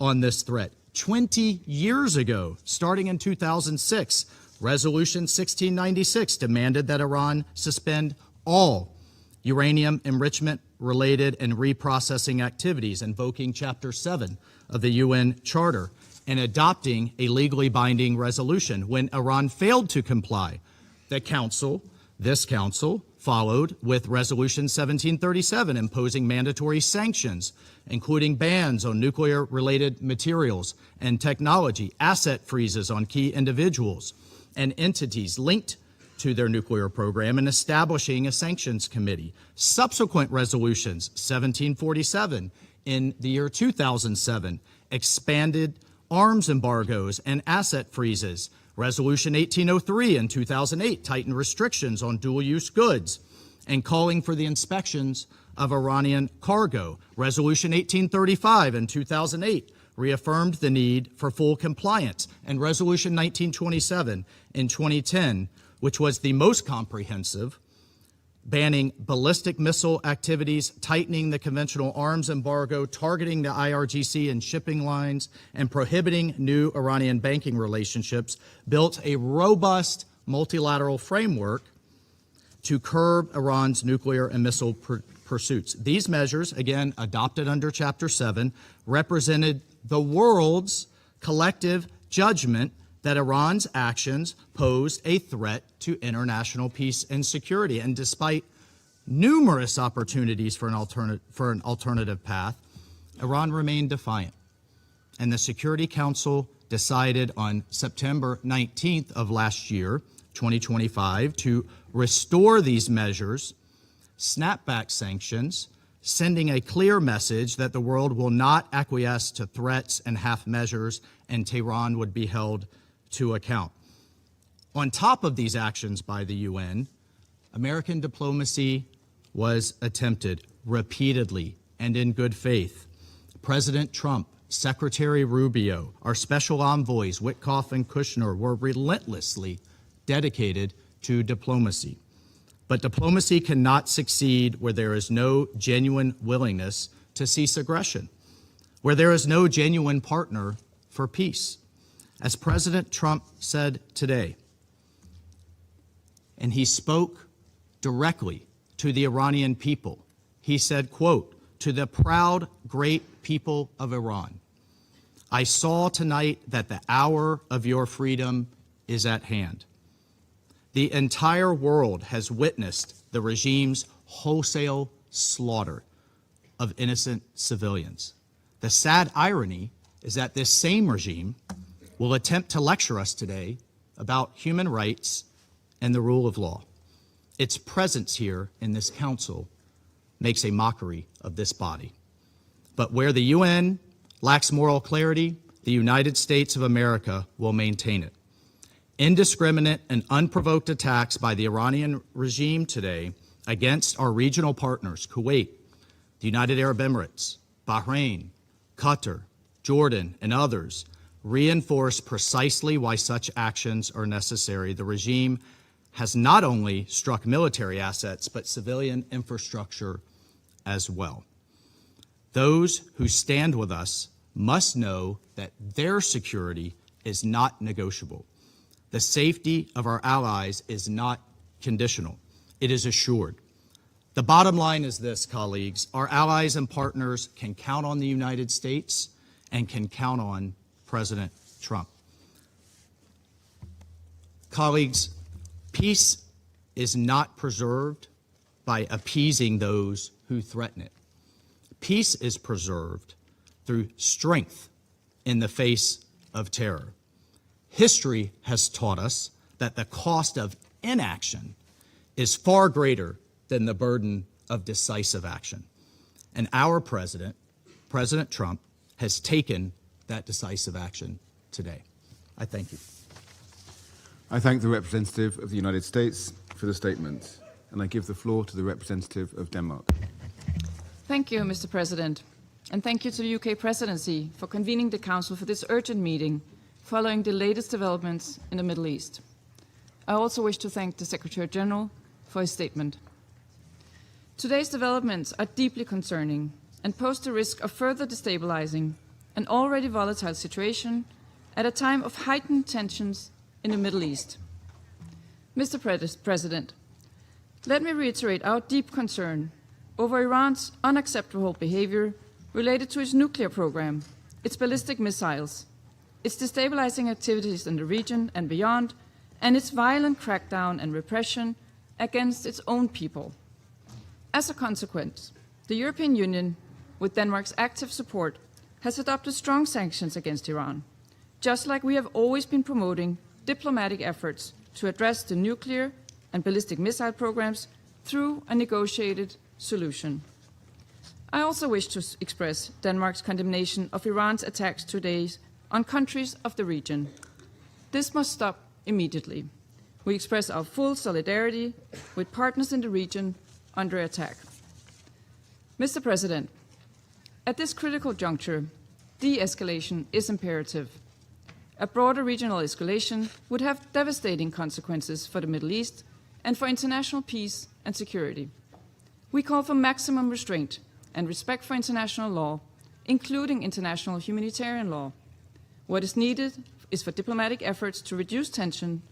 on this threat. 20 years ago, starting in 2006, Resolution 1696 demanded that Iran suspend all uranium enrichment-related and reprocessing activities, invoking Chapter 7 of the UN Charter and adopting a legally binding resolution. When Iran failed to comply, this council, followed with Resolution 1737, imposing mandatory sanctions, including bans on nuclear-related materials and technology, asset freezes on key individuals and entities linked to their nuclear program, and establishing a sanctions committee. Subsequent resolutions, 1747 in the year 2007, expanded arms embargoes and asset freezes. Resolution 1803 in 2008 tightened restrictions on dual-use goods and calling for the inspections of Iranian cargo. Resolution 1835 in 2008 reaffirmed the need for full compliance, and Resolution 1927 in 2010, which was the most comprehensive, banning ballistic missile activities, tightening the conventional arms embargo, targeting the IRGC and shipping lines, and prohibiting new Iranian banking relationships, built a robust multilateral framework to curb Iran's nuclear and missile pursuits. These measures, again adopted under Chapter 7, represented the world's collective judgment that Iran's actions posed a threat to international peace and security. And despite numerous opportunities for an alternative path, Iran remained defiant. And the Security Council decided on September 19th of last year, 2025, to restore these measures, snap back sanctions, sending a clear message that the world will not acquiesce to threats and half measures, and Tehran would be held to account. On top of these actions by the UN, American diplomacy was attempted repeatedly and in good faith. President Trump, Secretary Rubio, our special envoys, Witkoff and Kushner, were relentlessly dedicated to diplomacy. But diplomacy cannot succeed where there is no genuine willingness to cease aggression, where there is no genuine partner for peace. As President Trump said today, and he spoke directly to the Iranian people, he said, quote, "To the proud, great people of Iran, I saw tonight that the hour of your freedom is at hand. The entire world has witnessed the regime's wholesale slaughter of innocent civilians. The sad irony is that this same regime will attempt to lecture us today about human rights and the rule of law. Its presence here in this council makes a mockery of this body. But where the UN lacks moral clarity, the United States of America will maintain it. Indiscriminate and unprovoked attacks by the Iranian regime today against our regional partners, Kuwait, the United Arab Emirates, Bahrain, Qatar, Jordan, and others, reinforce precisely why such actions are necessary. The regime has not only struck military assets, but civilian infrastructure as well. Those who stand with us must know that their security is not negotiable. The safety of our allies is not conditional. It is assured. The bottom line is this, colleagues. Our allies and partners can count on the United States and can count on President Trump. Colleagues, peace is not preserved by appeasing those who threaten it. Peace is preserved through strength in the face of terror. History has taught us that the cost of inaction is far greater than the burden of decisive action. And our president, President Trump, has taken that decisive action today. I thank you. I thank the representative of the United States for the statement, and I give the floor to the representative of Denmark. Thank you, Mr. President, and thank you to the UK Presidency for convening the Council for this urgent meeting following the latest developments in the Middle East. I also wish to thank the Secretary General for his statement. Today's developments are deeply concerning and pose the risk of further destabilizing an already volatile situation at a time of heightened tensions in the Middle East. Mr. President, let me reiterate our deep concern over Iran's unacceptable behavior related to its nuclear program, its ballistic missiles, its destabilizing activities in the region and beyond, and its violent crackdown and repression against its own people. As a consequence, the European Union, with Denmark's active support, has adopted strong sanctions against Iran, just like we have always been promoting diplomatic efforts to address the nuclear and ballistic missile programs through a negotiated solution. I also wish to express Denmark's condemnation of Iran's attacks today on countries of the region. This must stop immediately. We express our full solidarity with partners in the region under attack. Mr. President, at this critical juncture, de-escalation is imperative. A broader regional escalation would have devastating consequences for the Middle East and for international peace and security. We call for maximum restraint and respect for international law, including international humanitarian law. What is needed is for diplomatic efforts to reduce tension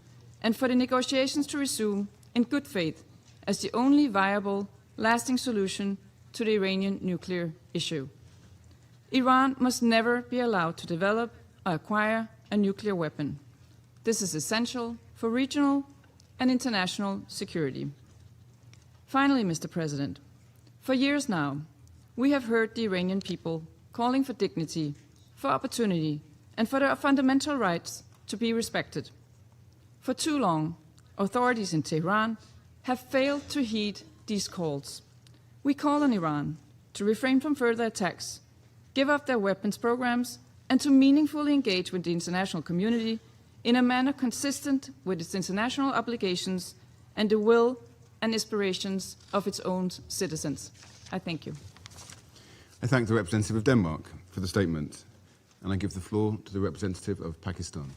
and for the negotiations to resume in good faith as the only viable, lasting solution to the Iranian nuclear issue. Iran must never be allowed to develop or acquire a nuclear weapon. This is essential for regional and international security. Finally, Mr. President, for years now, we have heard the Iranian people calling for dignity, for opportunity, and for their fundamental rights to be respected. For too long, authorities in Tehran have failed to heed these calls. We call on Iran to refrain from further attacks, give up their weapons programs, and to meaningfully engage with the international community in a manner consistent with its international obligations and the will and aspirations of its own citizens. I thank you. I thank the representative of Denmark for the statement, and I give the floor to the representative of Pakistan.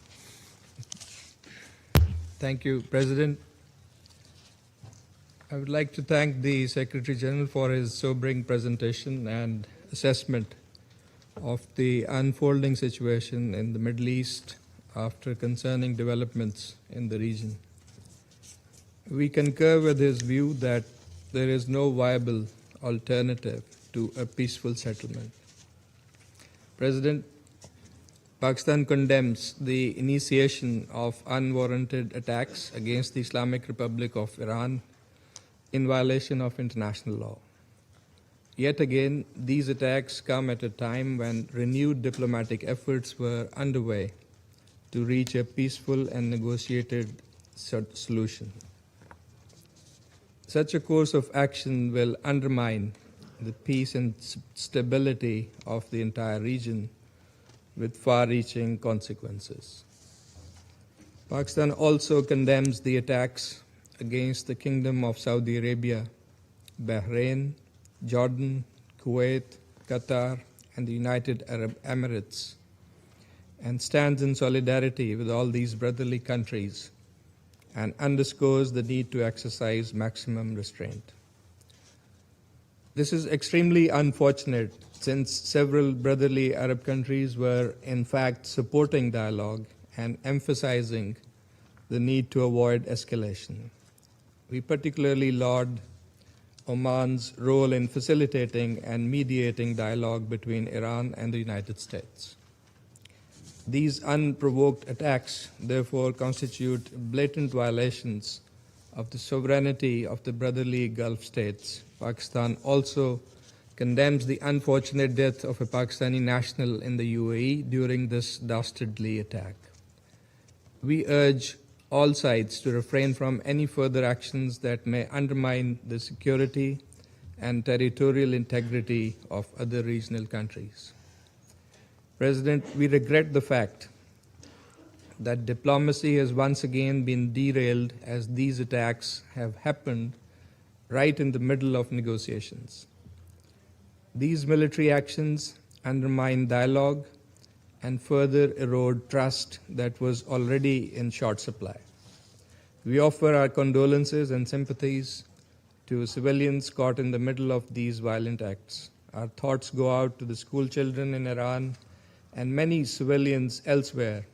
Thank you, President. I would like to thank the Secretary General for his sobering presentation and assessment of the unfolding situation in the Middle East after concerning developments in the region. We concur with his view that there is no viable alternative to a peaceful settlement. President, Pakistan condemns the initiation of unwarranted attacks against the Islamic Republic of Iran in violation of international law. Yet again, these attacks come at a time when renewed diplomatic efforts were underway to reach a peaceful and negotiated solution. Such a course of action will undermine the peace and stability of the entire region with far-reaching consequences. Pakistan also condemns the attacks against the Kingdom of Saudi Arabia, Bahrain, Jordan, Kuwait, Qatar, and the United Arab Emirates, and stands in solidarity with all these brotherly countries and underscores the need to exercise maximum restraint. This is extremely unfortunate since several brotherly Arab countries were in fact supporting dialogue and emphasizing the need to avoid escalation. We particularly laud Oman's role in facilitating and mediating dialogue between Iran and the United States. These unprovoked attacks, therefore, constitute blatant violations of the sovereignty of the brotherly Gulf states. Pakistan also condemns the unfortunate death of a Pakistani national in the UAE during this dastardly attack. We urge all sides to refrain from any further actions that may undermine the security and territorial integrity of other regional countries. President, we regret the fact that diplomacy has once again been derailed as these attacks have happened right in the middle of negotiations. These military actions undermine dialogue and further erode trust that was already in short supply. We offer our condolences and sympathies to civilians caught in the middle of these violent acts. Our thoughts go out to the school children in Iran and many civilians elsewhere,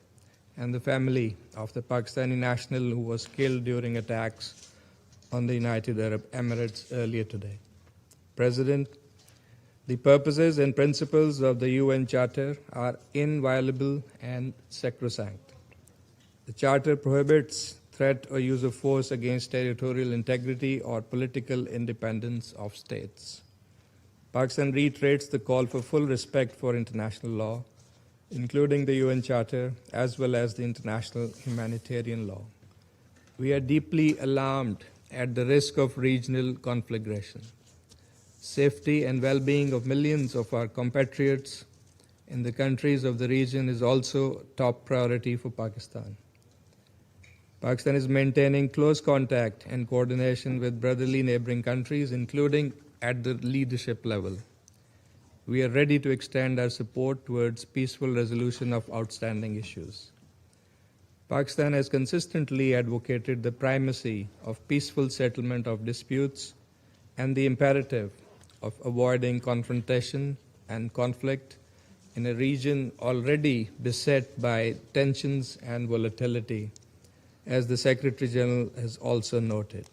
and the family of the Pakistani national who was killed during attacks on the United Arab Emirates earlier today. President, the purposes and principles of the UN Charter are inviolable and sacrosanct. The Charter prohibits threat or use of force against territorial integrity or political independence of states. Pakistan reiterates the call for full respect for international law, including the UN Charter, as well as the international humanitarian law. We are deeply alarmed at the risk of regional conflagration. Safety and well-being of millions of our compatriots in the countries of the region is also top priority for Pakistan. Pakistan is maintaining close contact and coordination with brotherly neighboring countries, including at the leadership level. we are ready to extend our support towards peaceful resolution of outstanding issues. Pakistan has consistently advocated the primacy of peaceful settlement of disputes and the imperative of avoiding confrontation and conflict in a region already beset by tensions and volatility, as the Secretary General has also noted.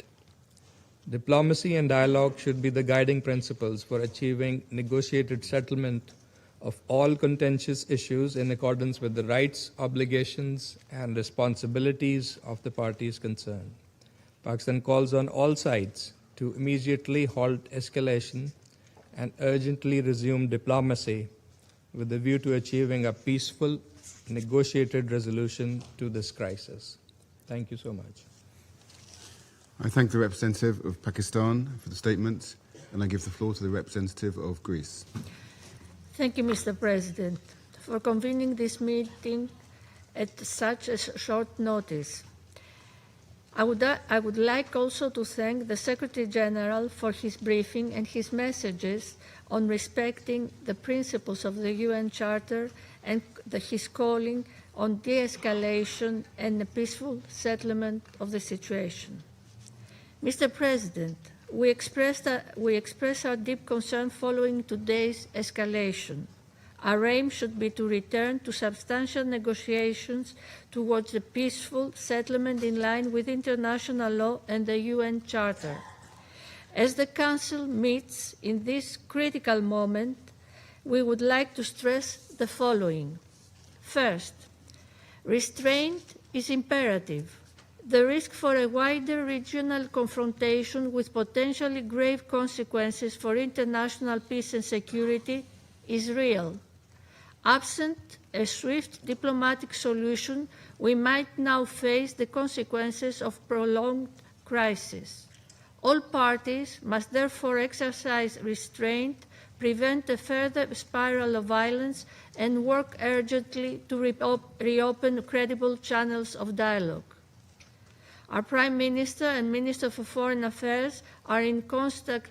Diplomacy and dialogue should be the guiding principles for achieving negotiated settlement of all contentious issues in accordance with the rights, obligations, and responsibilities of the parties concerned. Pakistan calls on all sides to immediately halt escalation and urgently resume diplomacy with a view to achieving a peaceful, negotiated resolution to this crisis. Thank you so much. I thank the representative of Pakistan for the statement, and I give the floor to the representative of Greece. Thank you, Mr. President, for convening this meeting at such a short notice. I would like also to thank the Secretary General for his briefing and his messages on respecting the principles of the UN Charter and his calling on de-escalation and a peaceful settlement of the situation. Mr. President, we express our deep concern following today's escalation. Our aim should be to return to substantial negotiations towards a peaceful settlement in line with international law and the UN Charter. As the Council meets in this critical moment, we would like to stress the following. First, restraint is imperative. The risk for a wider regional confrontation with potentially grave consequences for international peace and security is real. Absent a swift diplomatic solution, we might now face the consequences of prolonged crisis. All parties must therefore exercise restraint, prevent a further spiral of violence, and work urgently to reopen credible channels of dialogue. Our Prime Minister and Minister for Foreign Affairs are in constant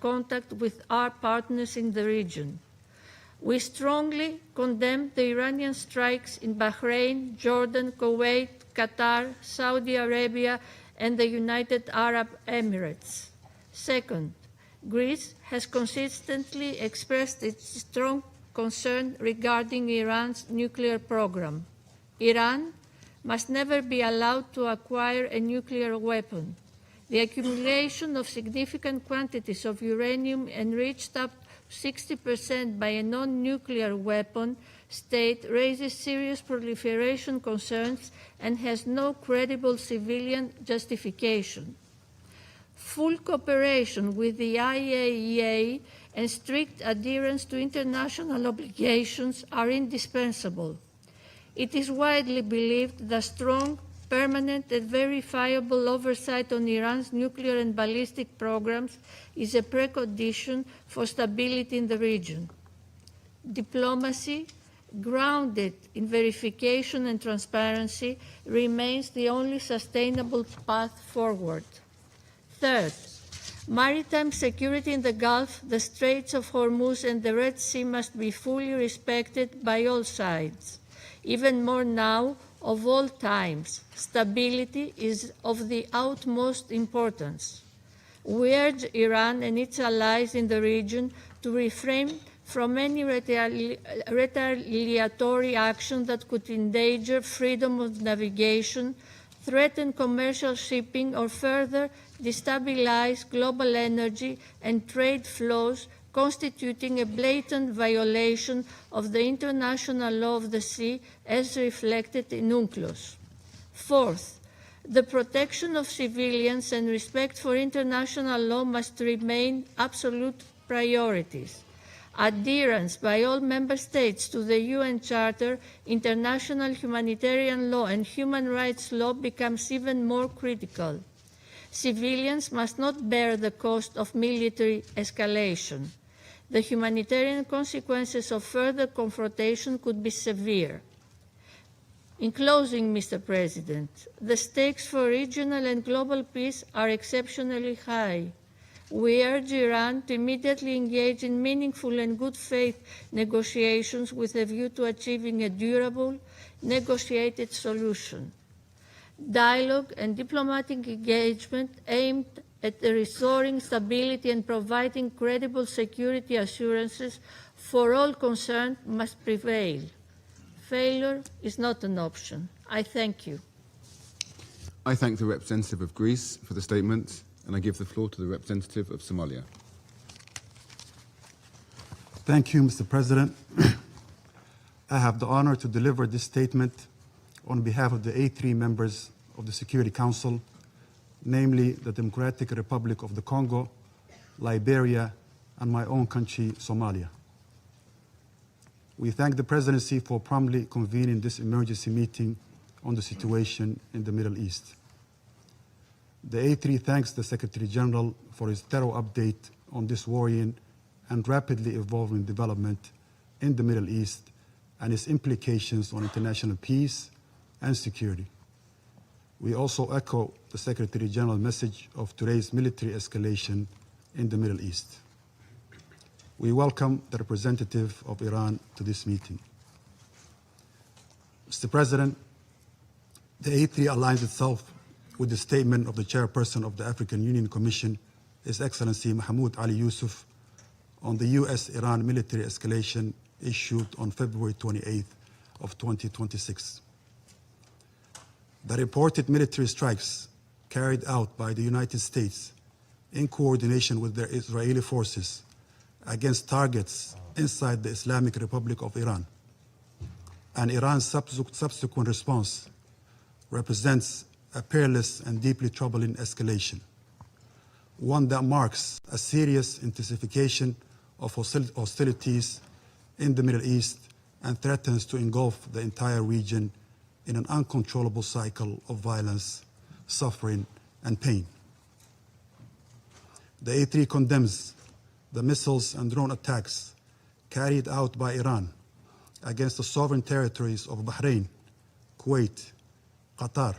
contact with our partners in the region. We strongly condemn the Iranian strikes in Bahrain, Jordan, Kuwait, Qatar, Saudi Arabia, and the United Arab Emirates. Second, Greece has consistently expressed its strong concern regarding Iran's nuclear program. Iran must never be allowed to acquire a nuclear weapon. The accumulation of significant quantities of uranium enriched up to 60% by a non-nuclear weapon state raises serious proliferation concerns and has no credible civilian justification. Full cooperation with the IAEA and strict adherence to international obligations are indispensable. It is widely believed that strong, permanent, and verifiable oversight on Iran's nuclear and ballistic programs is a precondition for stability in the region. Diplomacy, grounded in verification and transparency, remains the only sustainable path forward. Third, maritime security in the Gulf, the Straits of Hormuz, and the Red Sea must be fully respected by all sides. Even more now, of all times, stability is of the utmost importance. We urge Iran and its allies in the region to refrain from any retaliatory action that could endanger freedom of navigation, threaten commercial shipping, or further destabilize global energy and trade flows, constituting a blatant violation of the international law of the sea as reflected in UNCLOS. Fourth, the protection of civilians and respect for international law must remain absolute priorities. Adherence by all member states to the UN Charter, international humanitarian law, and human rights law becomes even more critical. Civilians must not bear the cost of military escalation. The humanitarian consequences of further confrontation could be severe. In closing, Mr. President, the stakes for regional and global peace are exceptionally high. We urge Iran to immediately engage in meaningful and good faith negotiations with a view to achieving a durable, negotiated solution. Dialogue and diplomatic engagement aimed at restoring stability and providing credible security assurances for all concerned must prevail. Failure is not an option. I thank you. I thank the representative of Greece for the statement, and I give the floor to the representative of Somalia. Thank you, Mr. President. I have the honor to deliver this statement on behalf of the A3 members of the Security Council, namely the Democratic Republic of the Congo, Liberia, and my own country, Somalia. We thank the Presidency for promptly convening this emergency meeting on the situation in the Middle East. The A3 thanks the Secretary General for his thorough update on this worrying and rapidly evolving development in the Middle East and its implications on international peace and security. We also echo the Secretary General's message of today's military escalation in the Middle East. We welcome the representative of Iran to this meeting. Mr. President, the A3 aligns itself with the statement of the chairperson of the African Union Commission, His Excellency Mahmoud Ali Yusuf, on the U.S.-Iran military escalation issued on February 28th of 2026. The reported military strikes carried out by the United States in coordination with their Israeli forces against targets inside the Islamic Republic of Iran and Iran's subsequent response represents a perilous and deeply troubling escalation, one that marks a serious intensification of hostilities in the Middle East and threatens to engulf the entire region in an uncontrollable cycle of violence, suffering, and pain. The A3 condemns the missiles and drone attacks carried out by Iran against the sovereign territories of Bahrain, Kuwait, Qatar,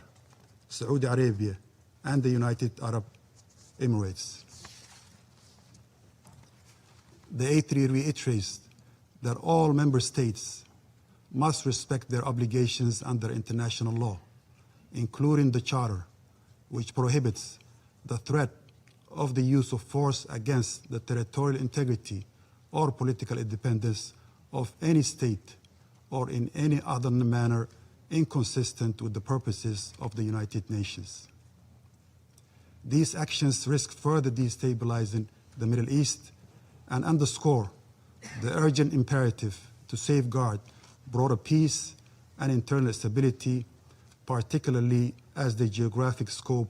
Saudi Arabia, and the United Arab Emirates. The A3 reiterates that all member states must respect their obligations under international law, including the Charter, which prohibits the threat of the use of force against the territorial integrity or political independence of any state or in any other manner inconsistent with the purposes of the United Nations. These actions risk further destabilizing the Middle East and underscore the urgent imperative to safeguard broader peace and internal stability, particularly as the geographic scope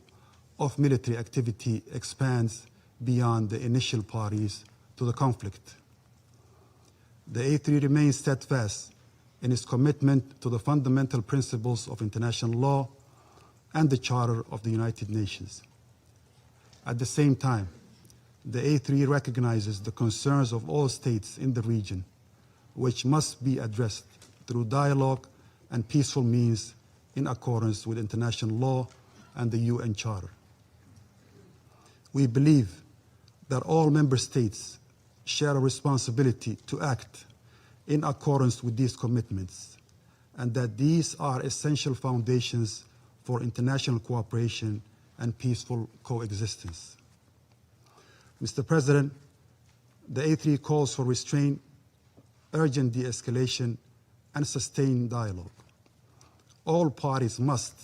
of military activity expands beyond the initial parties to the conflict. The A3 remains steadfast in its commitment to the fundamental principles of international law and the Charter of the United Nations. At the same time, the A3 recognizes the concerns of all states in the region, which must be addressed through dialogue and peaceful means in accordance with international law and the UN Charter. We believe that all member states share a responsibility to act in accordance with these commitments, and that these are essential foundations for international cooperation and peaceful coexistence. Mr. President, the A3 calls for restraint, urgent de-escalation, and sustained dialogue. All parties must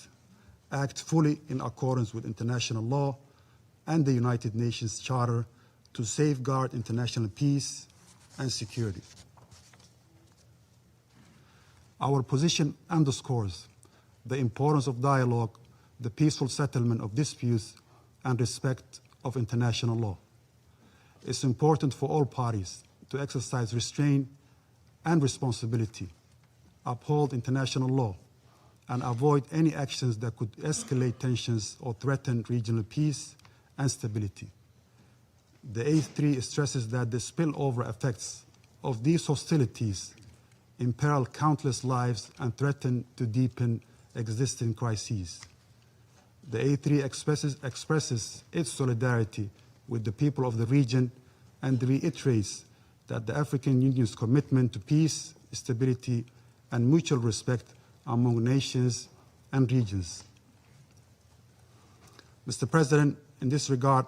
act fully in accordance with international law and the United Nations Charter to safeguard international peace and security. Our position underscores the importance of dialogue, the peaceful settlement of disputes, and respect of international law. It's important for all parties to exercise restraint and responsibility, uphold international law, and avoid any actions that could escalate tensions or threaten regional peace and stability. The A3 stresses that the spillover effects of these hostilities imperil countless lives and threaten to deepen existing crises. The A3 expresses its solidarity with the people of the region and reiterates that the African Union's commitment to peace, stability, and mutual respect among nations and regions. Mr. President, in this regard,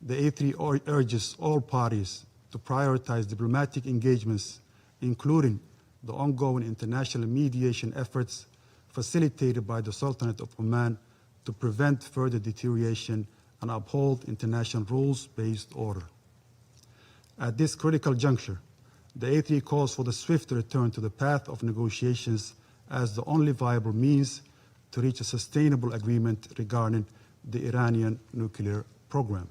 the A3 urges all parties to prioritize diplomatic engagements, including the ongoing international mediation efforts facilitated by the Sultanate of Oman to prevent further deterioration and uphold international rules-based order. At this critical juncture, the A3 calls for the swift return to the path of negotiations as the only viable means to reach a sustainable agreement regarding the Iranian nuclear program.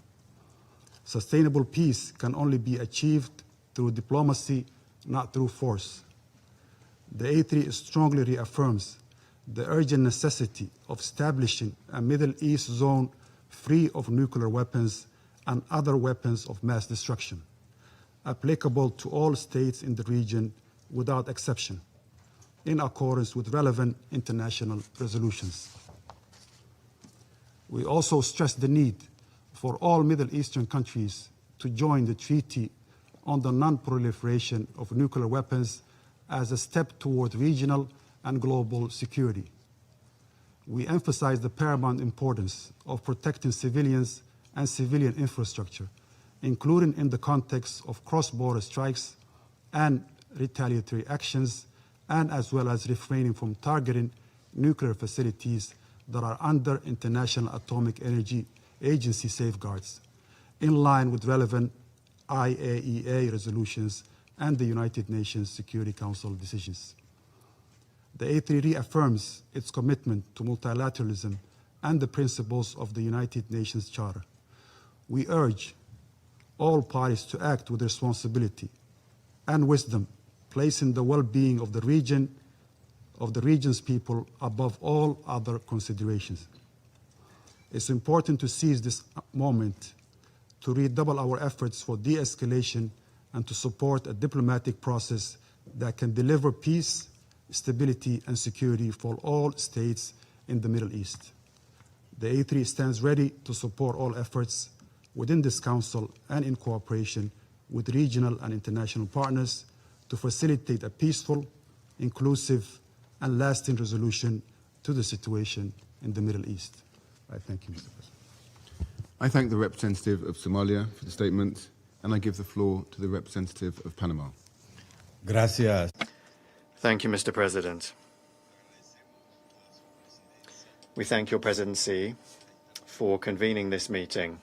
Sustainable peace can only be achieved through diplomacy, not through force. The A3 strongly reaffirms the urgent necessity of establishing a Middle East zone free of nuclear weapons and other weapons of mass destruction, applicable to all states in the region without exception, in accordance with relevant international resolutions. We also stress the need for all Middle Eastern countries to join the Treaty on the Non-Proliferation of Nuclear Weapons as a step toward regional and global security. We emphasize the paramount importance of protecting civilians and civilian infrastructure, including in the context of cross-border strikes and retaliatory actions, and as well as refraining from targeting nuclear facilities that are under International Atomic Energy Agency safeguards, in line with relevant IAEA resolutions and the United Nations Security Council decisions. The A3 reaffirms its commitment to multilateralism and the principles of the United Nations Charter. We urge all parties to act with responsibility and wisdom, placing the well-being of the region's people above all other considerations. It's important to seize this moment to redouble our efforts for de-escalation and to support a diplomatic process that can deliver peace, stability, and security for all states in the Middle East. The A3 stands ready to support all efforts within this Council and in cooperation with regional and international partners to facilitate a peaceful, inclusive, and lasting resolution to the situation in the Middle East. I thank you, Mr. President. I thank the representative of Somalia for the statement, and I give the floor to the representative of Panama. Gracias. Thank you, Mr. President. We thank your presidency for convening this meeting,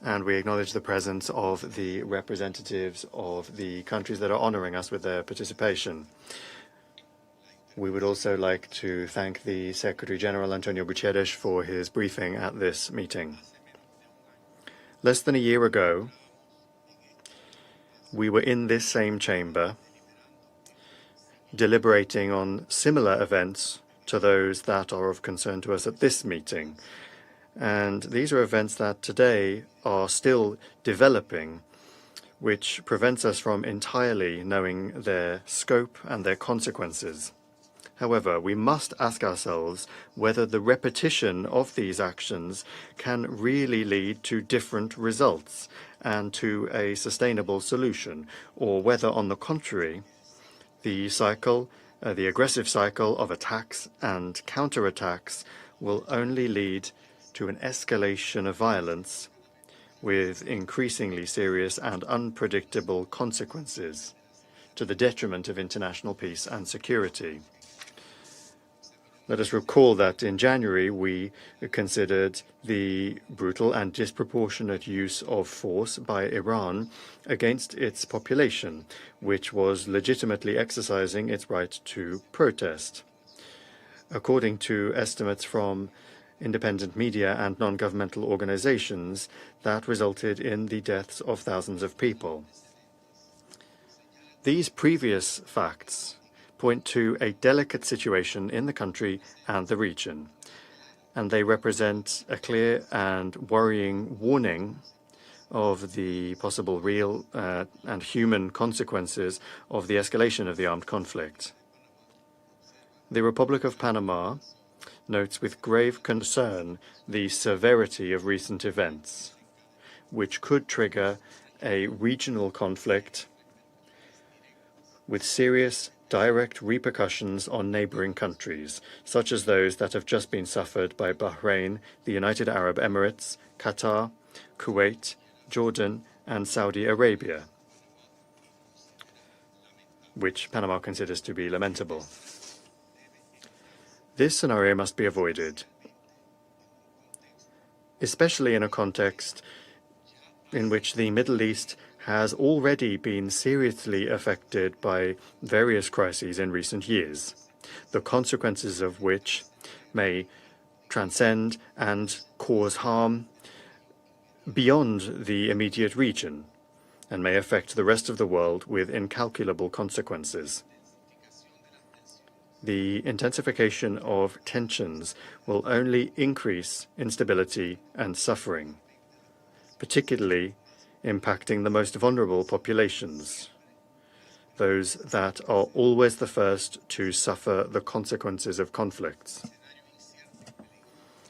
and we acknowledge the presence of the representatives of the countries that are honoring us with their participation. We would also like to thank the Secretary General, Antonio Guterres, for his briefing at this meeting. Less than a year ago, we were in this same chamber deliberating on similar events to those that are of concern to us at this meeting. And these are events that today are still developing, which prevents us from entirely knowing their scope and their consequences. However, we must ask ourselves whether the repetition of these actions can really lead to different results and to a sustainable solution, or whether, on the contrary, the aggressive cycle of attacks and counterattacks will only lead to an escalation of violence with increasingly serious and unpredictable consequences to the detriment of international peace and security. Let us recall that in January we considered the brutal and disproportionate use of force by Iran against its population, which was legitimately exercising its right to protest. According to estimates from independent media and non-governmental organizations, that resulted in the deaths of thousands of people. These previous facts point to a delicate situation in the country and the region, and they represent a clear and worrying warning of the possible real and human consequences of the escalation of the armed conflict. The Republic of Panama notes with grave concern the severity of recent events, which could trigger a regional conflict with serious direct repercussions on neighboring countries, such as those that have just been suffered by Bahrain, the United Arab Emirates, Qatar, Kuwait, Jordan, and Saudi Arabia, which Panama considers to be lamentable. This scenario must be avoided, especially in a context in which the Middle East has already been seriously affected by various crises in recent years, the consequences of which may transcend and cause harm beyond the immediate region and may affect the rest of the world with incalculable consequences. The intensification of tensions will only increase instability and suffering, particularly impacting the most vulnerable populations, those that are always the first to suffer the consequences of conflicts.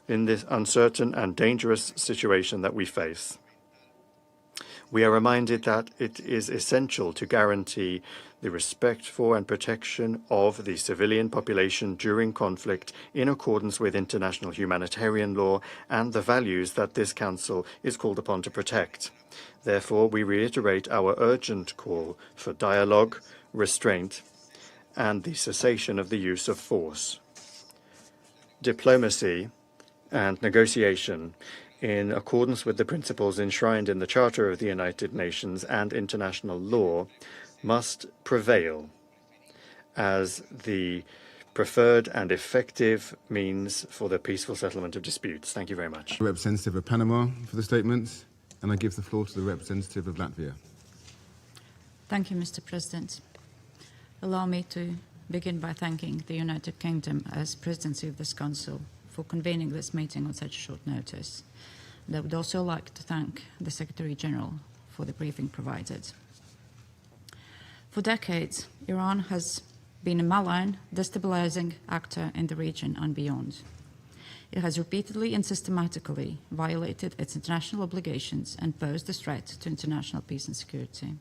In this uncertain and dangerous situation that we face, we are reminded that it is essential to guarantee the respect for and protection of the civilian population during conflict in accordance with international humanitarian law and the values that this Council is called upon to protect. Therefore, we reiterate our urgent call for dialogue, restraint, and the cessation of the use of force. Diplomacy and negotiation, in accordance with the principles enshrined in the Charter of the United Nations and international law, must prevail as the preferred and effective means for the peaceful settlement of disputes. Thank you very much. Representative of Panama for the statement, and I give the floor to the representative of Latvia. Thank you, Mr. President. Allow me to begin by thanking the United Kingdom as presidency of this Council for convening this meeting on such short notice. And I would also like to thank the Secretary General for the briefing provided. For decades, Iran has been a malign, destabilizing actor in the region and beyond. It has repeatedly and systematically violated its international obligations and posed a threat to international peace and security.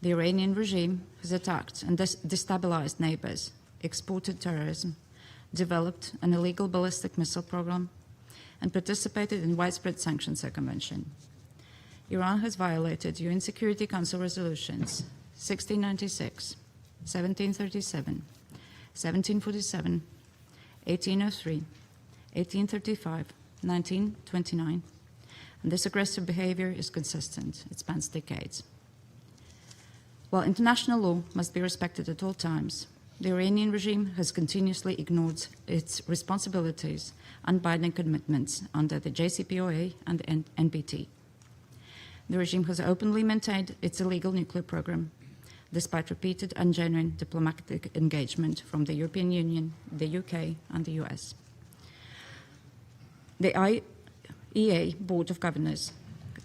The Iranian regime has attacked and destabilized neighbors, exported terrorism, developed an illegal ballistic missile program, and participated in widespread sanctions circumvention. Iran has violated UN Security Council resolutions 1696, 1737, 1747, 1803, 1835, 1929, and this aggressive behavior is consistent. It spans decades. While international law must be respected at all times, the Iranian regime has continuously ignored its responsibilities and binding commitments under the JCPOA and the NPT. The regime has openly maintained its illegal nuclear program, despite repeated and genuine diplomatic engagement from the European Union, the UK, and the US. The IAEA Board of Governors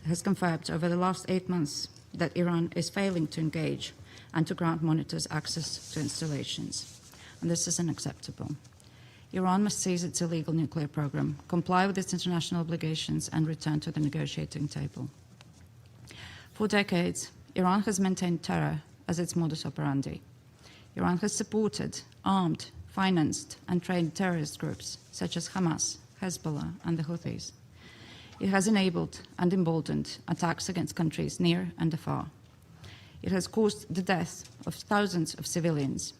has confirmed over the last 8 months that Iran is failing to engage and to grant monitors access to installations. And this is unacceptable. Iran must cease its illegal nuclear program, comply with its international obligations, and return to the negotiating table. For decades, Iran has maintained terror as its modus operandi. Iran has supported, armed, financed, and trained terrorist groups such as Hamas, Hezbollah, and the Houthis. It has enabled and emboldened attacks against countries near and afar. It has caused the death of thousands of civilians.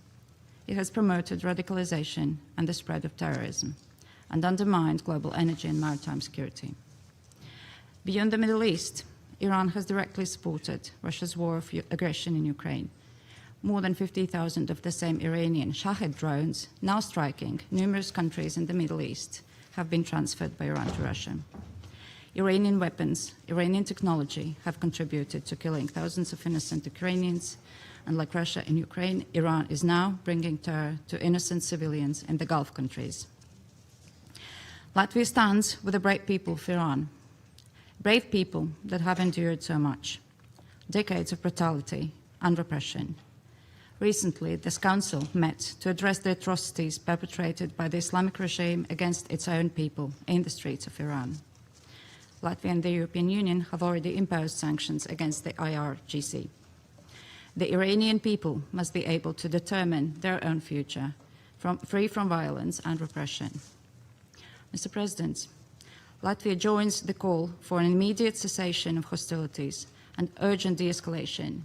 It has promoted radicalization and the spread of terrorism, and undermined global energy and maritime security. Beyond the Middle East, Iran has directly supported Russia's war of aggression in Ukraine. More than 50,000 of the same Iranian Shahed drones, now striking numerous countries in the Middle East, have been transferred by Iran to Russia. Iranian weapons, Iranian technology have contributed to killing thousands of innocent Ukrainians, and like Russia in Ukraine, Iran is now bringing terror to innocent civilians in the Gulf countries. Latvia stands with the brave people of Iran, brave people that have endured so much, decades of brutality and repression. Recently, this Council met to address the atrocities perpetrated by the Islamic regime against its own people in the streets of Iran. Latvia and the European Union have already imposed sanctions against the IRGC. The Iranian people must be able to determine their own future, free from violence and repression. Mr. President, Latvia joins the call for an immediate cessation of hostilities and urgent de-escalation.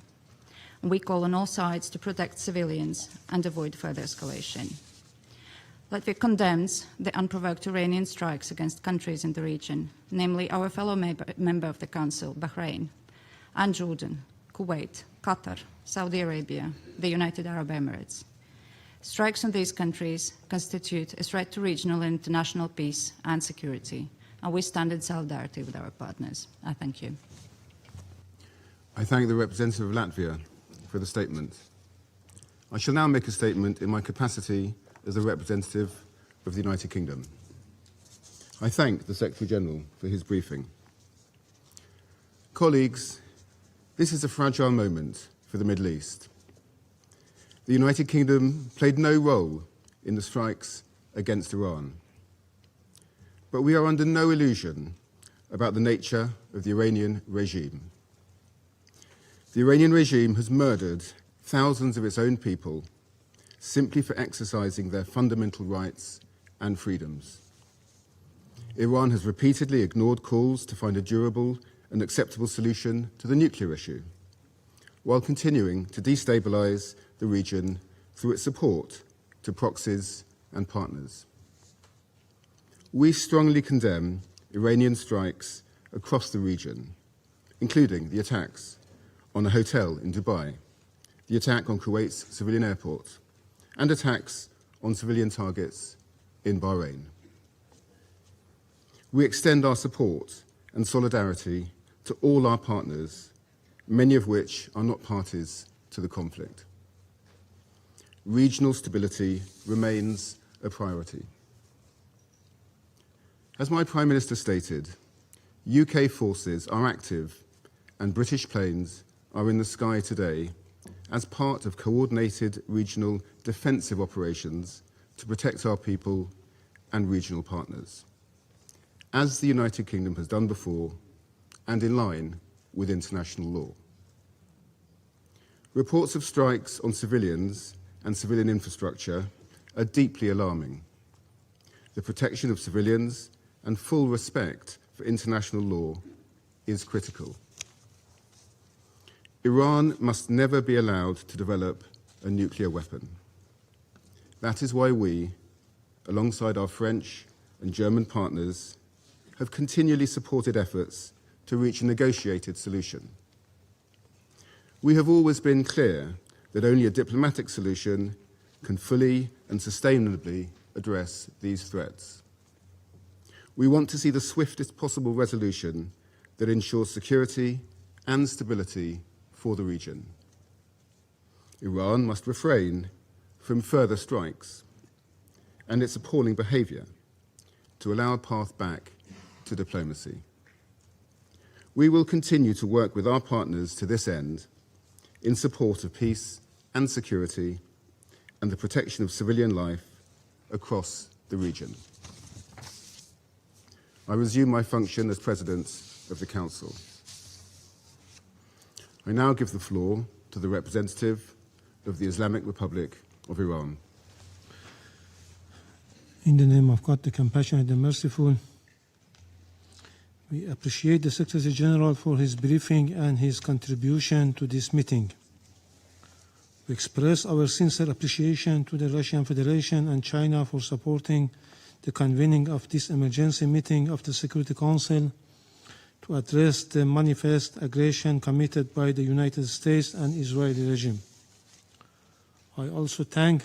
We call on all sides to protect civilians and avoid further escalation. Latvia condemns the unprovoked Iranian strikes against countries in the region, namely our fellow member of the Council, Bahrain, and Jordan, Kuwait, Qatar, Saudi Arabia, the United Arab Emirates. Strikes on these countries constitute a threat to regional and international peace and security, and we stand in solidarity with our partners. I thank you. I thank the representative of Latvia for the statement. I shall now make a statement in my capacity as the representative of the United Kingdom. I thank the Secretary-General for his briefing. Colleagues, this is a fragile moment for the Middle East. The United Kingdom played no role in the strikes against Iran. But we are under no illusion about the nature of the Iranian regime. The Iranian regime has murdered thousands of its own people simply for exercising their fundamental rights and freedoms. Iran has repeatedly ignored calls to find a durable and acceptable solution to the nuclear issue, while continuing to destabilize the region through its support to proxies and partners. We strongly condemn Iranian strikes across the region, including the attacks on a hotel in Dubai, the attack on Kuwait's civilian airport, and attacks on civilian targets in Bahrain. We extend our support and solidarity to all our partners, many of which are not parties to the conflict. Regional stability remains a priority. As my Prime Minister stated, UK forces are active and British planes are in the sky today as part of coordinated regional defensive operations to protect our people and regional partners, as the United Kingdom has done before and in line with international law. Reports of strikes on civilians and civilian infrastructure are deeply alarming. The protection of civilians and full respect for international law is critical. Iran must never be allowed to develop a nuclear weapon. That is why we, alongside our French and German partners, have continually supported efforts to reach a negotiated solution. We have always been clear that only a diplomatic solution can fully and sustainably address these threats. We want to see the swiftest possible resolution that ensures security and stability for the region. Iran must refrain from further strikes and its appalling behavior to allow a path back to diplomacy. We will continue to work with our partners to this end in support of peace and security and the protection of civilian life across the region. I resume my function as President of the Council. I now give the floor to the representative of the Islamic Republic of Iran. In the name of God, the compassionate and merciful, we appreciate the Secretary General for his briefing and his contribution to this meeting. We express our sincere appreciation to the Russian Federation and China for supporting the convening of this emergency meeting of the Security Council to address the manifest aggression committed by the United States and Israeli regime. I also thank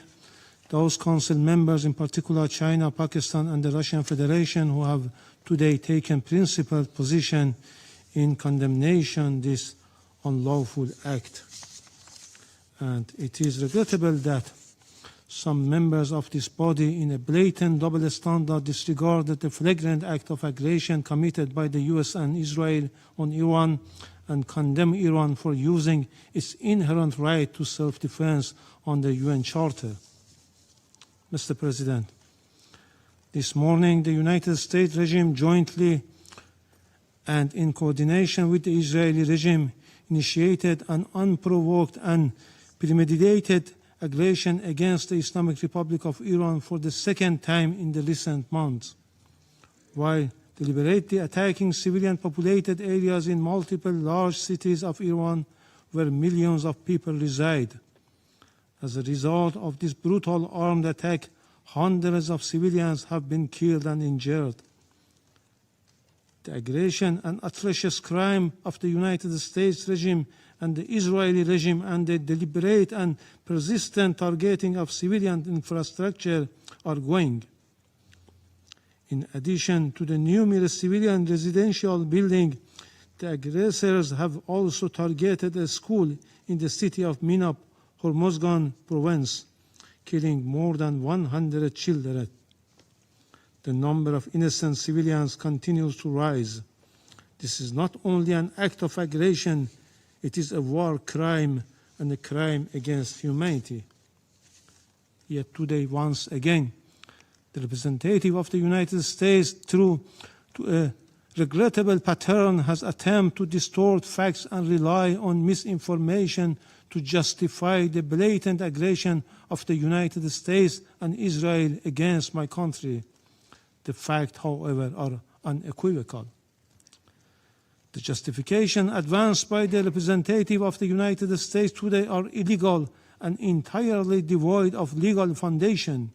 those Council members, in particular China, Pakistan, and the Russian Federation, who have today taken principled position in condemnation this unlawful act. And it is regrettable that some members of this body, in a blatant double standard, disregarded the flagrant act of aggression committed by the US and Israel on Iran and condemn Iran for using its inherent right to self-defense on the UN Charter. Mr. President, this morning the United States regime jointly and in coordination with the Israeli regime initiated an unprovoked and premeditated aggression against the Islamic Republic of Iran for the second time in the recent months, while deliberately attacking civilian populated areas in multiple large cities of Iran where millions of people reside. As a result of this brutal armed attack, hundreds of civilians have been killed and injured. The aggression and atrocious crime of the United States regime and the Israeli regime and the deliberate and persistent targeting of civilian infrastructure are going. In addition to the numerous civilian residential buildings, the aggressors have also targeted a school in the city of Minab, Hormozgan province, killing more than 100 children. The number of innocent civilians continues to rise. This is not only an act of aggression, it is a war crime and a crime against humanity. Yet today, once again, the representative of the United States, through a regrettable pattern, has attempted to distort facts and rely on misinformation to justify the blatant aggression of the United States and Israel against my country. The facts, however, are unequivocal. The justification advanced by the representative of the United States today are illegal and entirely devoid of legal foundation.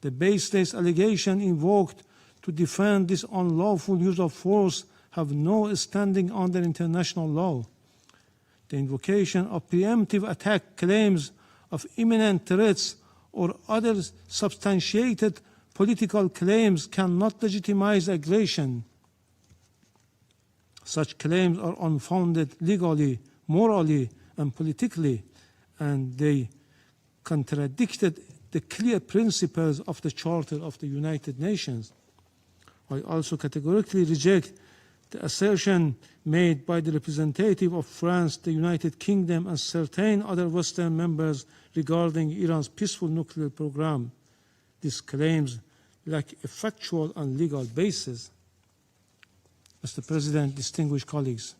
The baseless allegation invoked to defend this unlawful use of force have no standing under international law. The invocation of preemptive attack claims of imminent threats or other substantiated political claims cannot legitimize aggression. Such claims are unfounded legally, morally, and politically, and they contradicted the clear principles of the Charter of the United Nations. I also categorically reject the assertion made by the representative of France, the United Kingdom, and certain other Western members regarding Iran's peaceful nuclear program. These claims lack a factual and legal basis. Mr. President, distinguished colleagues,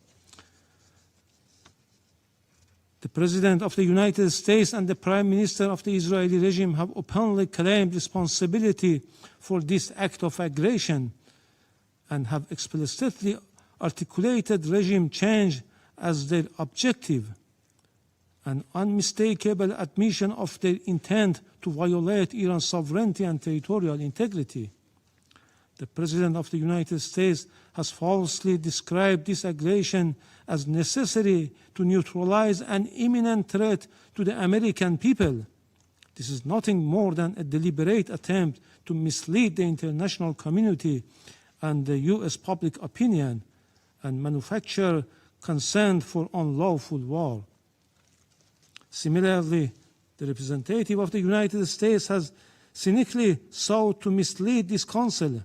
the President of the United States and the Prime Minister of the Israeli regime have openly claimed responsibility for this act of aggression and have explicitly articulated regime change as their objective, an unmistakable admission of their intent to violate Iran's sovereignty and territorial integrity. The President of the United States has falsely described this aggression as necessary to neutralize an imminent threat to the American people. This is nothing more than a deliberate attempt to mislead the international community and the U.S. public opinion and manufacture consent for unlawful war. Similarly, the representative of the United States has cynically sought to mislead this Council,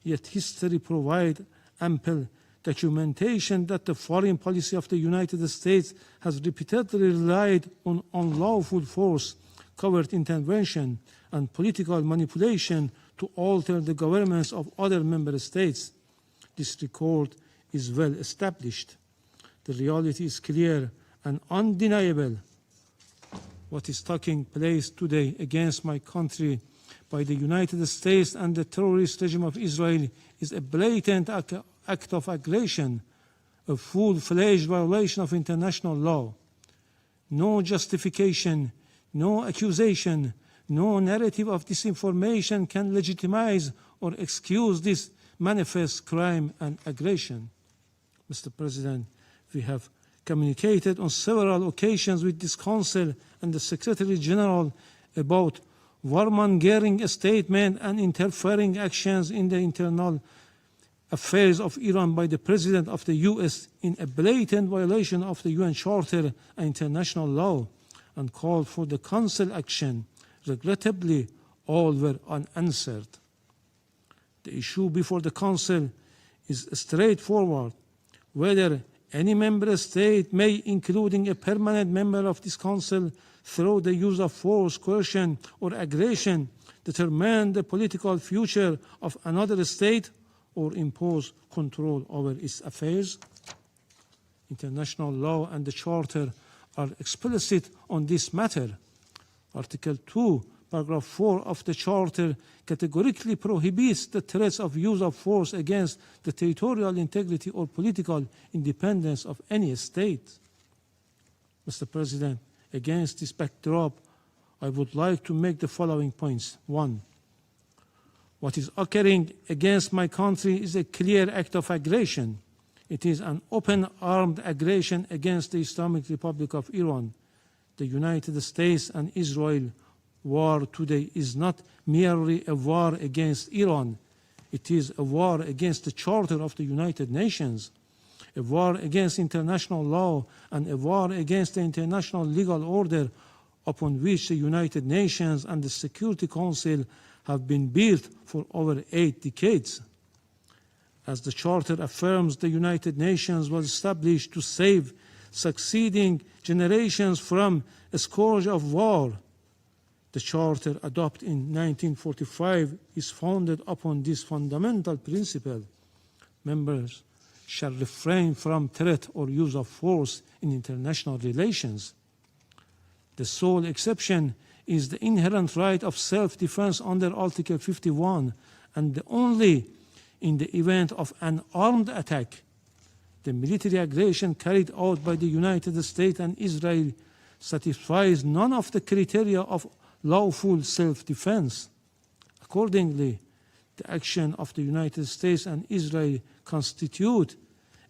yet history provides ample documentation that the foreign policy of the United States has repeatedly relied on unlawful force, covert intervention, and political manipulation to alter the governments of other member states. This record is well established. The reality is clear and undeniable. What is taking place today against my country by the United States and the terrorist regime of Israel is a blatant act of aggression, a full-fledged violation of international law. No justification, no accusation, no narrative of disinformation can legitimize or excuse this manifest crime and aggression. Mr. President, we have communicated on several occasions with this Council and the Secretary General about warmongering statements and interfering actions in the internal affairs of Iran by the President of the U.S. in a blatant violation of the UN Charter and international law, and called for the Council action. Regrettably, all were unanswered. The issue before the Council is straightforward: whether any member state may, including a permanent member of this Council, through the use of force, coercion, or aggression, determine the political future of another state or impose control over its affairs? International law and the Charter are explicit on this matter. Article 2, paragraph 4 of the Charter categorically prohibits the threats of use of force against the territorial integrity or political independence of any state. Mr. President, against this backdrop, I would like to make the following points. 1. What is occurring against my country is a clear act of aggression. It is an open armed aggression against the Islamic Republic of Iran. The United States and Israel war today is not merely a war against Iran. It is a war against the Charter of the United Nations, a war against international law, and a war against the international legal order upon which the United Nations and the Security Council have been built for over 8 decades. As the Charter affirms, the United Nations was established to save succeeding generations from a scourge of war. The Charter, adopted in 1945, is founded upon this fundamental principle. Members shall refrain from threat or use of force in international relations. The sole exception is the inherent right of self-defense under Article 51, and only in the event of an armed attack. The military aggression carried out by the United States and Israel satisfies none of the criteria of lawful self-defense. Accordingly, the action of the United States and Israel constitute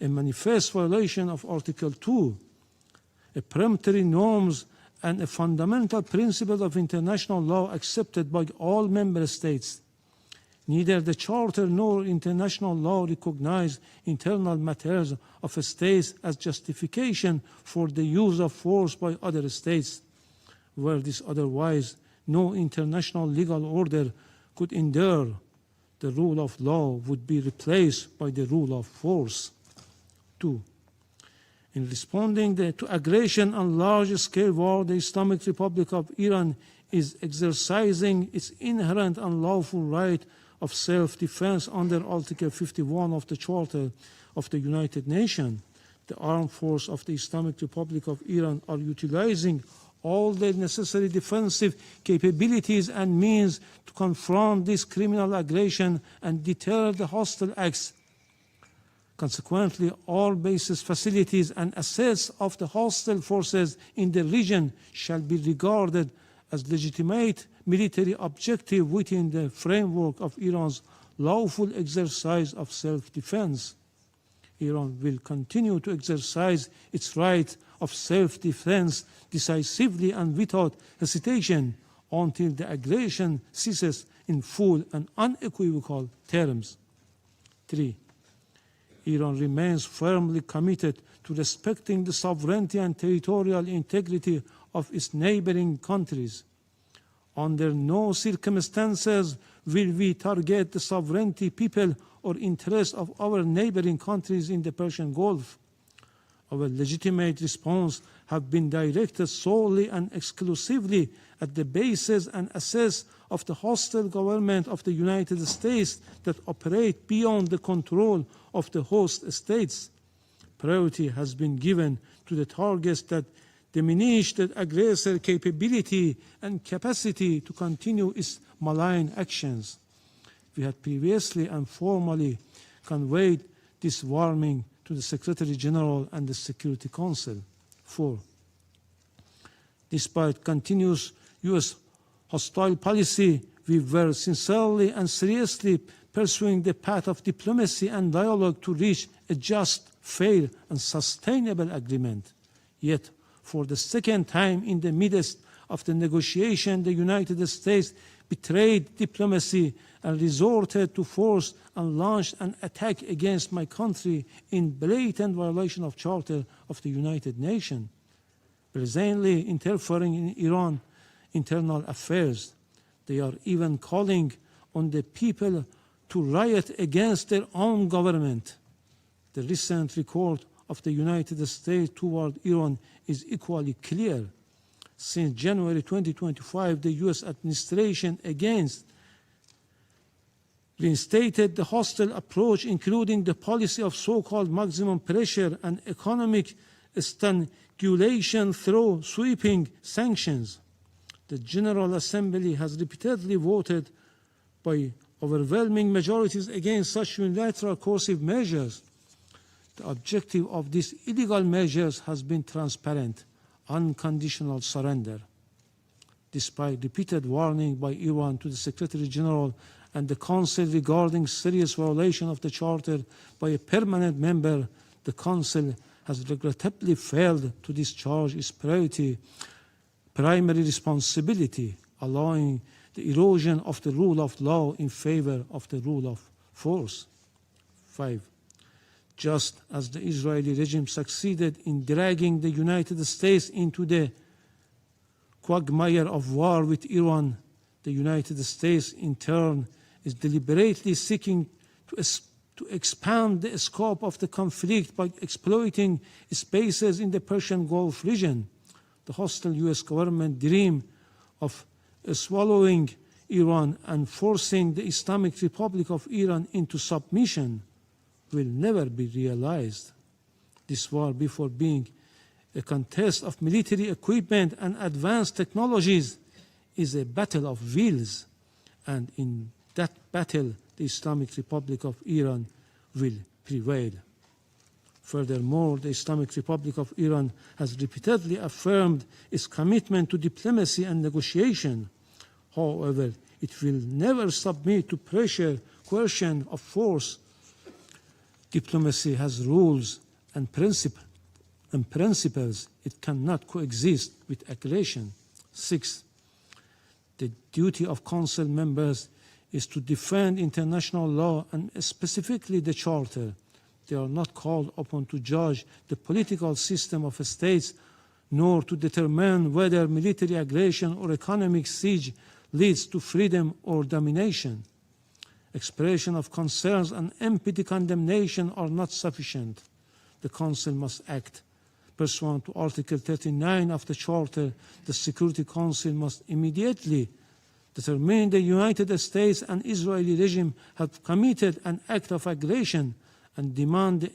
a manifest violation of Article 2, a peremptory norms and a fundamental principle of international law accepted by all member states. Neither the Charter nor international law recognize internal matters of states as justification for the use of force by other states. Were this otherwise, no international legal order could endure. The rule of law would be replaced by the rule of force. 2. In responding to aggression and large-scale war, the Islamic Republic of Iran is exercising its inherent and lawful right of self-defense under Article 51 of the Charter of the United Nations. The armed forces of the Islamic Republic of Iran are utilizing all the necessary defensive capabilities and means to confront this criminal aggression and deter the hostile acts. Consequently, all bases, facilities, and assets of the hostile forces in the region shall be regarded as legitimate military objective within the framework of Iran's lawful exercise of self-defense. Iran will continue to exercise its right of self-defense decisively and without hesitation until the aggression ceases in full and unequivocal terms. 3. Iran remains firmly committed to respecting the sovereignty and territorial integrity of its neighboring countries. Under no circumstances will we target the sovereignty, people, or interests of our neighboring countries in the Persian Gulf. Our legitimate response have been directed solely and exclusively at the bases and assets of the hostile government of the United States that operate beyond the control of the host states. Priority has been given to the targets that diminish the aggressor capability and capacity to continue its malign actions. We had previously and formally conveyed this warning to the Secretary General and the Security Council. 4. Despite continuous U.S. hostile policy, we were sincerely and seriously pursuing the path of diplomacy and dialogue to reach a just, fair, and sustainable agreement. Yet, for the second time in the midst of the negotiation, the United States betrayed diplomacy and resorted to force and launched an attack against my country in blatant violation of Charter of the United Nations, presently interfering in Iran's internal affairs. They are even calling on the people to riot against their own government. The recent record of the United States toward Iran is equally clear. Since January 2025, the U.S. administration again reinstated the hostile approach, including the policy of so-called maximum pressure and economic strangulation through sweeping sanctions. The General Assembly has repeatedly voted by overwhelming majorities against such unilateral coercive measures. The objective of these illegal measures has been transparent, unconditional surrender. Despite repeated warning by Iran to the Secretary General and the Council regarding serious violation of the Charter by a permanent member, the Council has regrettably failed to discharge its primary responsibility, allowing the erosion of the rule of law in favor of the rule of force. 5. Just as the Israeli regime succeeded in dragging the United States into the quagmire of war with Iran, the United States in turn is deliberately seeking to expand the scope of the conflict by exploiting spaces in the Persian Gulf region. The hostile U.S. government dream of swallowing Iran and forcing the Islamic Republic of Iran into submission will never be realized. This war, before being a contest of military equipment and advanced technologies, is a battle of wills, and in that battle, the Islamic Republic of Iran will prevail. Furthermore, the Islamic Republic of Iran has repeatedly affirmed its commitment to diplomacy and negotiation. However, it will never submit to pressure, coercion, or force. Diplomacy has rules and principles. It cannot coexist with aggression. 6. The duty of Council members is to defend international law and specifically the Charter. They are not called upon to judge the political system of states, nor to determine whether military aggression or economic siege leads to freedom or domination. Expression of concerns and empty condemnation are not sufficient. The Council must act. Pursuant to Article 39 of the Charter, the Security Council must immediately determine the United States and Israeli regime have committed an act of aggression and demand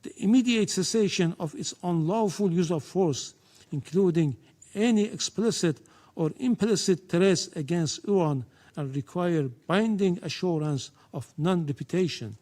the immediate cessation of its unlawful use of force, including any explicit or implicit threats against Iran, and require binding assurance of non-repetition.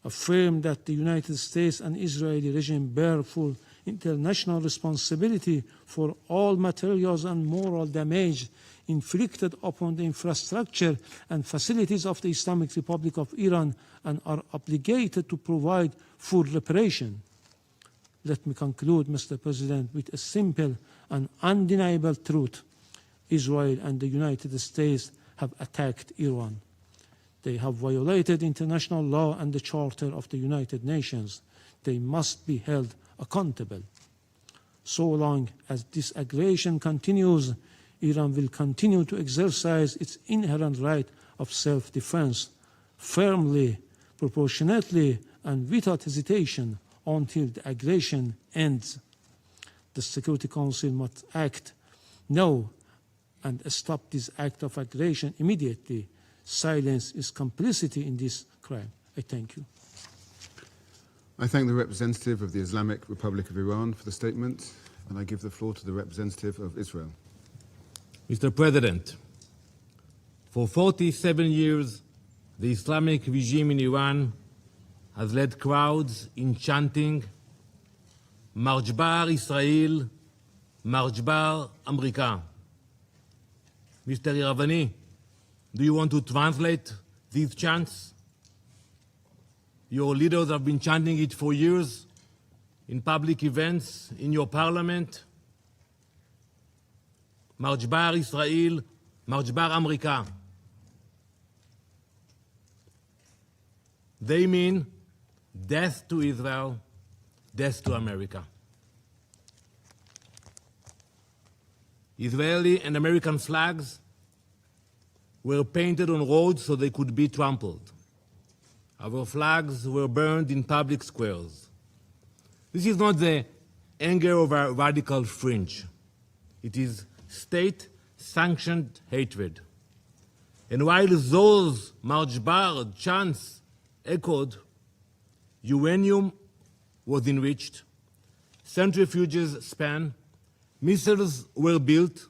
Affirm that the United States and Israeli regime bear full international responsibility for all materials and moral damage inflicted upon the infrastructure and facilities of the Islamic Republic of Iran and are obligated to provide full reparation. Let me conclude, Mr. President, with a simple and undeniable truth. Israel and the United States have attacked Iran. They have violated international law and the Charter of the United Nations. They must be held accountable. So long as this aggression continues, Iran will continue to exercise its inherent right of self-defense firmly, proportionately, and without hesitation until the aggression ends. The Security Council must act now and stop this act of aggression immediately. Silence is complicity in this crime. I thank you. I thank the representative of the Islamic Republic of Iran for the statement, and I give the floor to the representative of Israel. Mr. President, for 47 years, the Islamic regime in Iran has led crowds in chanting, March bar Israel, March bar America. Mr. Iravani, do you want to translate these chants? Your leaders have been chanting it for years in public events, in your parliament. March bar Israel, March bar America. They mean death to Israel, death to America. Israeli and American flags were painted on roads so they could be trampled. Our flags were burned in public squares. This is not the anger of our radical fringe. It is state-sanctioned hatred. And while those marched bar chants echoed, uranium was enriched, centrifuges span, missiles were built,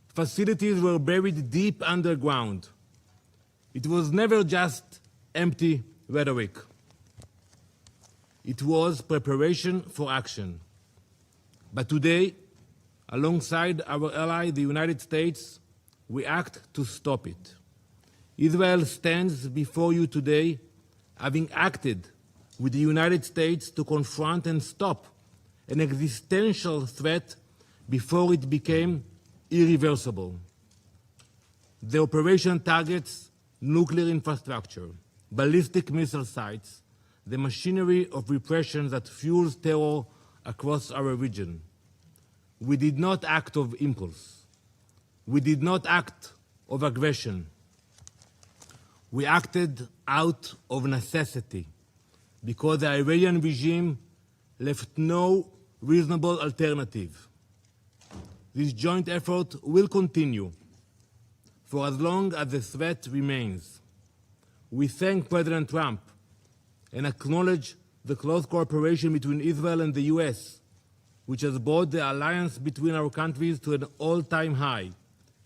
facilities were buried deep underground. It was never just empty rhetoric. It was preparation for action. But today, alongside our ally, the United States, we act to stop it. Israel stands before you today, having acted with the United States to confront and stop an existential threat before it became irreversible. The operation targets nuclear infrastructure, ballistic missile sites, the machinery of repression that fuels terror across our region. We did not act of impulse. We did not act of aggression. We acted out of necessity because the Iranian regime left no reasonable alternative. This joint effort will continue for as long as the threat remains. We thank President Trump and acknowledge the close cooperation between Israel and the US, which has brought the alliance between our countries to an all-time high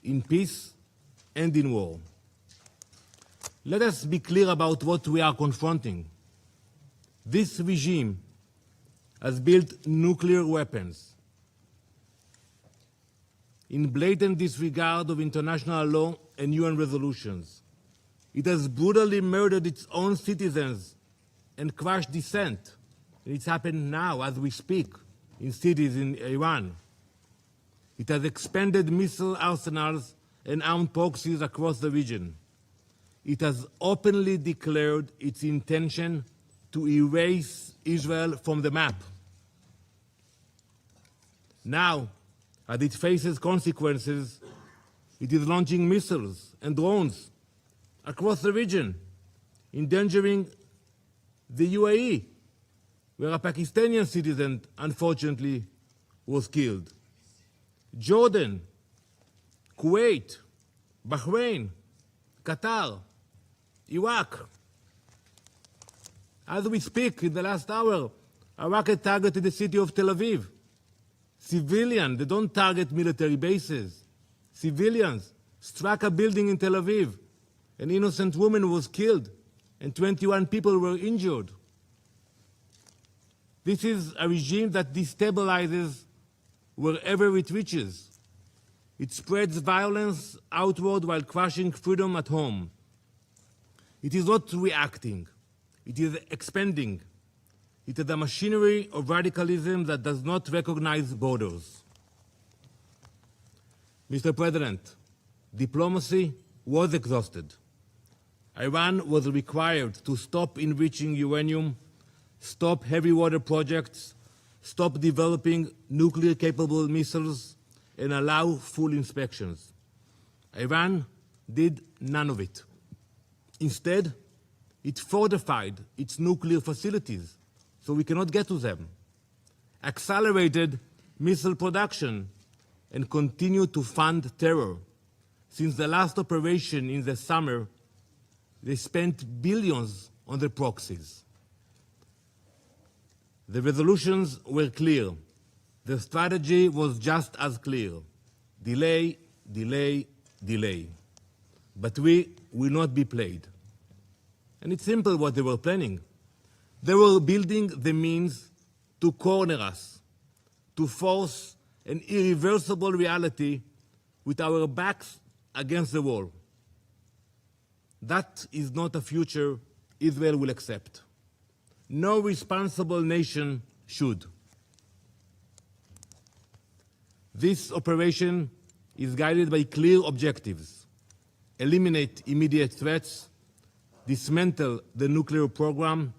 in peace and in war. Let us be clear about what we are confronting. This regime has built nuclear weapons in blatant disregard of international law and UN resolutions. It has brutally murdered its own citizens and crushed dissent. It's happened now as we speak in cities in Iran. It has expanded missile arsenals and armed proxies across the region. It has openly declared its intention to erase Israel from the map. Now, as it faces consequences, it is launching missiles and drones across the region, endangering the UAE, where a Pakistani citizen, unfortunately, was killed. Jordan, Kuwait, Bahrain, Qatar, Iraq. As we speak, in the last hour, a rocket targeted the city of Tel Aviv. Civilians, they don't target military bases. Civilians struck a building in Tel Aviv. An innocent woman was killed and 21 people were injured. This is a regime that destabilizes wherever it reaches. It spreads violence outward while crushing freedom at home. It is not reacting. It is expanding. It is a machinery of radicalism that does not recognize borders. Mr. President, diplomacy was exhausted. Iran was required to stop enriching uranium, stop heavy water projects, stop developing nuclear-capable missiles, and allow full inspections. Iran did none of it. Instead, it fortified its nuclear facilities so we cannot get to them, accelerated missile production, and continued to fund terror. Since the last operation in the summer, they spent billions on their proxies. The resolutions were clear. The strategy was just as clear. Delay, delay, delay. But we will not be played. And it's simple what they were planning. They were building the means to corner us, to force an irreversible reality with our backs against the wall. That is not a future Israel will accept. No responsible nation should. This operation is guided by clear objectives: eliminate immediate threats, dismantle the nuclear program,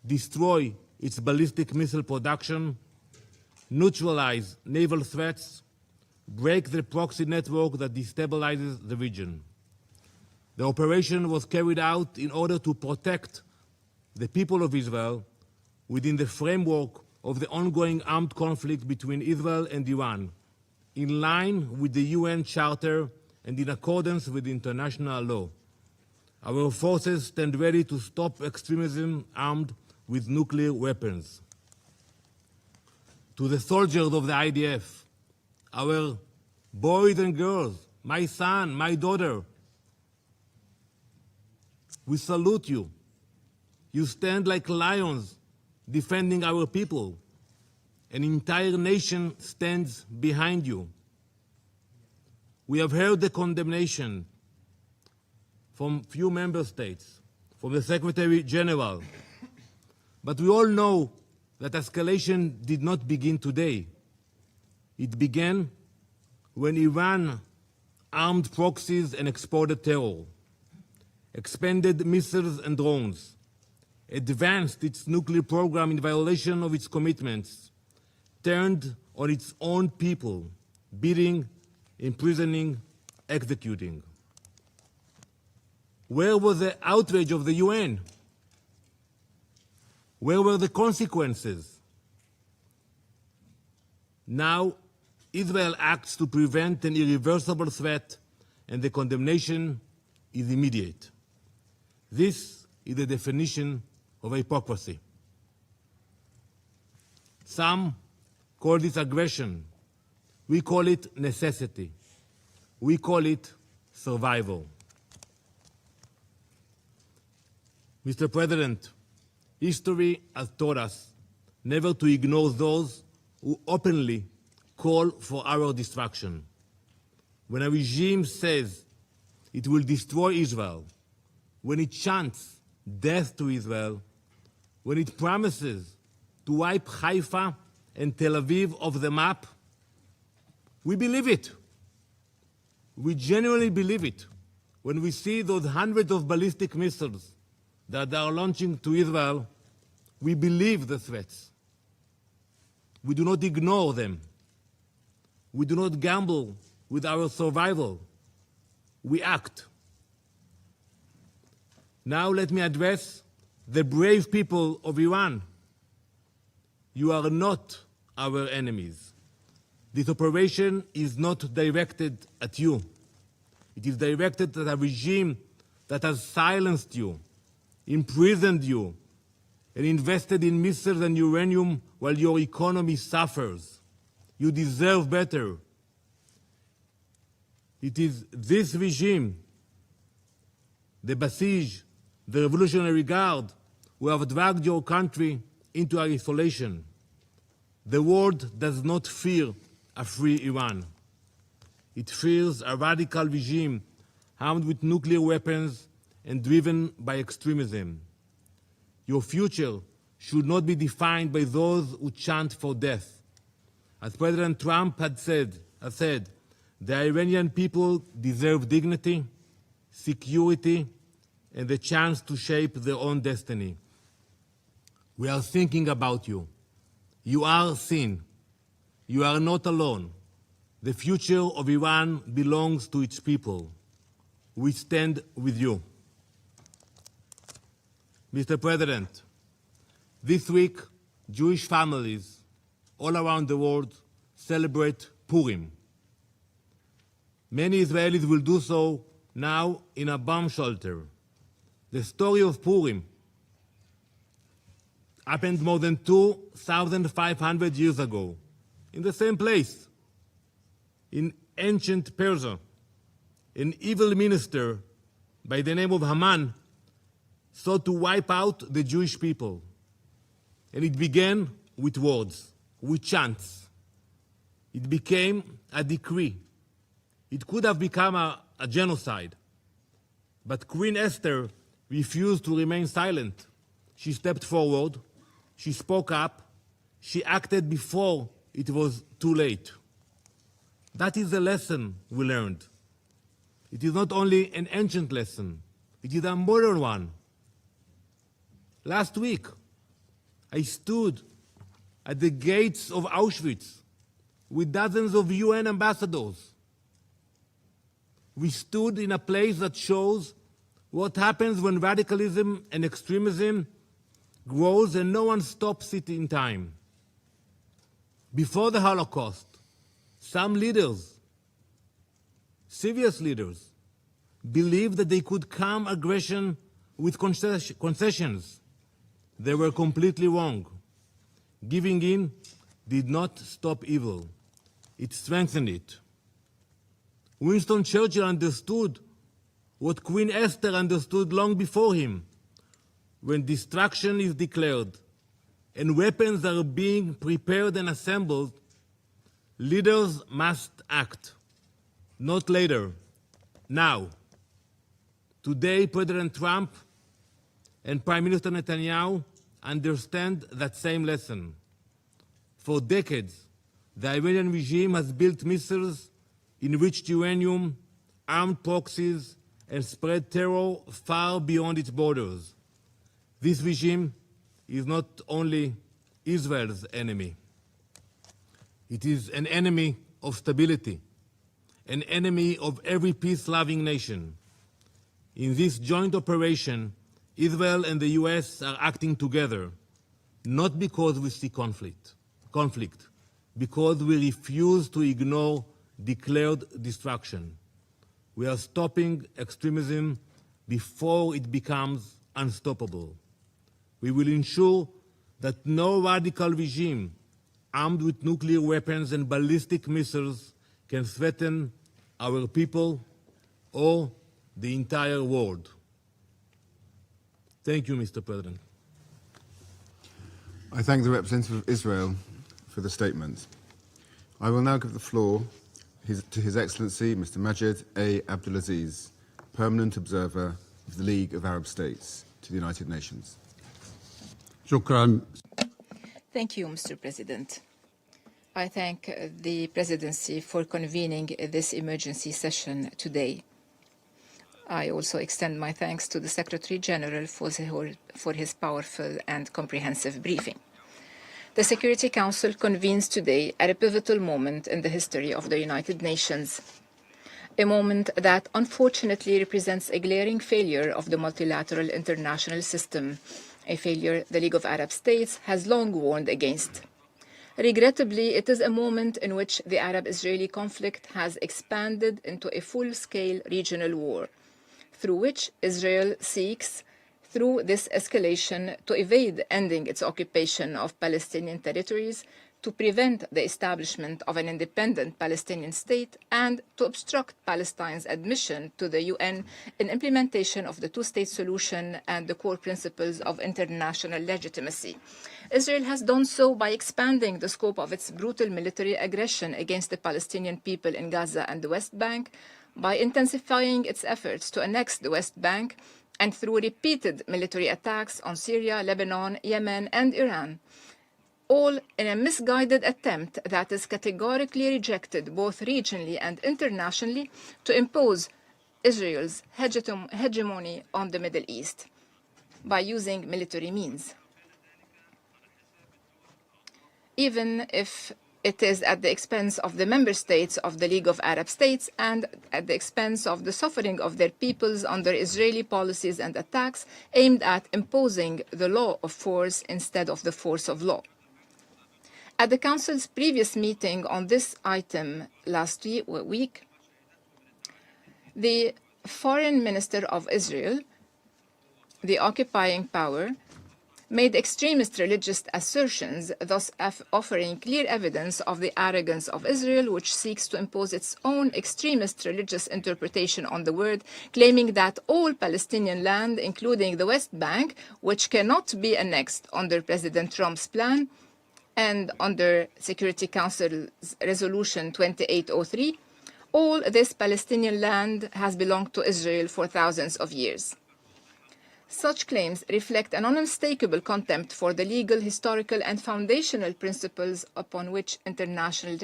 destroy its ballistic missile production, neutralize naval threats, break the proxy network that destabilizes the region. The operation was carried out in order to protect the people of Israel within the framework of the ongoing armed conflict between Israel and Iran, in line with the UN Charter and in accordance with international law. Our forces stand ready to stop extremism armed with nuclear weapons. To the soldiers of the IDF, our boys and girls, my son, my daughter, we salute you. You stand like lions defending our people. An entire nation stands behind you. We have heard the condemnation from few member states, from the Secretary General, but we all know that escalation did not begin today. It began when Iran armed proxies and exported terror, expanded missiles and drones, advanced its nuclear program in violation of its commitments, turned on its own people, beating, imprisoning, executing. Where was the outrage of the UN? Where were the consequences? Now, Israel acts to prevent an irreversible threat, and the condemnation is immediate. This is the definition of hypocrisy. Some call this aggression. We call it necessity. We call it survival. Mr. President, history has taught us never to ignore those who openly call for our destruction. When a regime says it will destroy Israel, when it chants death to Israel, when it promises to wipe Haifa and Tel Aviv off the map, we believe it. We genuinely believe it when we see those hundreds of ballistic missiles that they are launching to Israel. We believe the threats. We do not ignore them. We do not gamble with our survival. We act. Now let me address the brave people of Iran. You are not our enemies. This operation is not directed at you. It is directed at a regime that has silenced you, imprisoned you, and invested in missiles and uranium while your economy suffers. You deserve better. It is this regime, the Basij, the Revolutionary Guard, who have dragged your country into isolation. The world does not fear a free Iran. It fears a radical regime armed with nuclear weapons and driven by extremism. Your future should not be defined by those who chant for death. As President Trump has said, the Iranian people deserve dignity, security, and the chance to shape their own destiny. We are thinking about you. You are seen. You are not alone. The future of Iran belongs to its people. We stand with you. Mr. President, this week, Jewish families all around the world celebrate Purim. Many Israelis will do so now in a bomb shelter. The story of Purim happened more than 2,500 years ago, in the same place, in ancient Persia. An evil minister by the name of Haman sought to wipe out the Jewish people. And it began with words, with chants. It became a decree. It could have become a genocide. But Queen Esther refused to remain silent. She stepped forward. She spoke up. She acted before it was too late. That is the lesson we learned. It is not only an ancient lesson, it is a modern one. Last week, I stood at the gates of Auschwitz with dozens of UN ambassadors. We stood in a place that shows what happens when radicalism and extremism grows and no one stops it in time. Before the Holocaust, some leaders, serious leaders, believed that they could calm aggression with concessions. They were completely wrong. Giving in did not stop evil. It strengthened it. Winston Churchill understood what Queen Esther understood long before him. When destruction is declared and weapons are being prepared and assembled, leaders must act. Not later, now. Today, President Trump and Prime Minister Netanyahu understand that same lesson. For decades, the Iranian regime has built missiles, enriched uranium, armed proxies, and spread terror far beyond its borders. This regime is not only Israel's enemy. It is an enemy of stability, an enemy of every peace-loving nation. In this joint operation, Israel and the US are acting together, not because we see conflict, because we refuse to ignore declared destruction. We are stopping extremism before it becomes unstoppable. We will ensure that no radical regime armed with nuclear weapons and ballistic missiles can threaten our people or the entire world. Thank you, Mr. President. I thank the representative of Israel for the statement. I will now give the floor to His Excellency Mr. Majed A. Abdulaziz, Permanent Observer of the League of Arab States to the United Nations. Shukran. Thank you, Mr. President. I thank the Presidency for convening this emergency session today. I also extend my thanks to the Secretary General for his powerful and comprehensive briefing. The Security Council convenes today at a pivotal moment in the history of the United Nations, a moment that unfortunately represents a glaring failure of the multilateral international system, a failure the League of Arab States has long warned against. Regrettably, it is a moment in which the Arab-Israeli conflict has expanded into a full-scale regional war, through which Israel seeks, through this escalation, to evade ending its occupation of Palestinian territories, to prevent the establishment of an independent Palestinian state, and to obstruct Palestine's admission to the UN in implementation of the two-state solution and the core principles of international legitimacy. Israel has done so by expanding the scope of its brutal military aggression against the Palestinian people in Gaza and the West Bank, by intensifying its efforts to annex the West Bank, and through repeated military attacks on Syria, Lebanon, Yemen, and Iran, all in a misguided attempt that is categorically rejected both regionally and internationally to impose Israel's hegemony on the Middle East by using military means. Even if it is at the expense of the member states of the League of Arab States and at the expense of the suffering of their peoples under Israeli policies and attacks aimed at imposing the law of force instead of the force of law. At the Council's previous meeting on this item last week, the Foreign Minister of Israel, the occupying power, made extremist religious assertions, thus offering clear evidence of the arrogance of Israel, which seeks to impose its own extremist religious interpretation on the word, claiming that all Palestinian land, including the West Bank, which cannot be annexed under President Trump's plan and under Security Council's Resolution 2803, all this Palestinian land has belonged to Israel for thousands of years. Such claims reflect an unmistakable contempt for the legal, historical, and foundational principles upon which international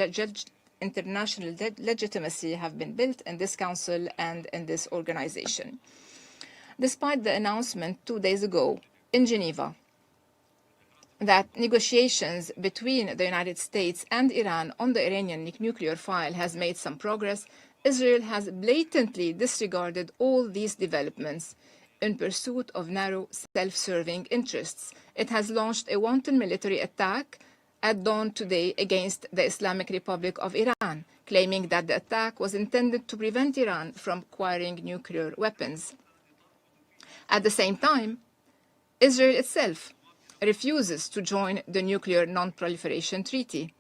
legitimacy have been built in this Council and in this organization. Despite the announcement 2 days ago in Geneva that negotiations between the United States and Iran on the Iranian nuclear file has made some progress, Israel has blatantly disregarded all these developments in pursuit of narrow, self-serving interests. It has launched a wanton military attack at dawn today against the Islamic Republic of Iran, claiming that the attack was intended to prevent Iran from acquiring nuclear weapons. At the same time, Israel itself refuses to join the Nuclear Non-Proliferation Treaty.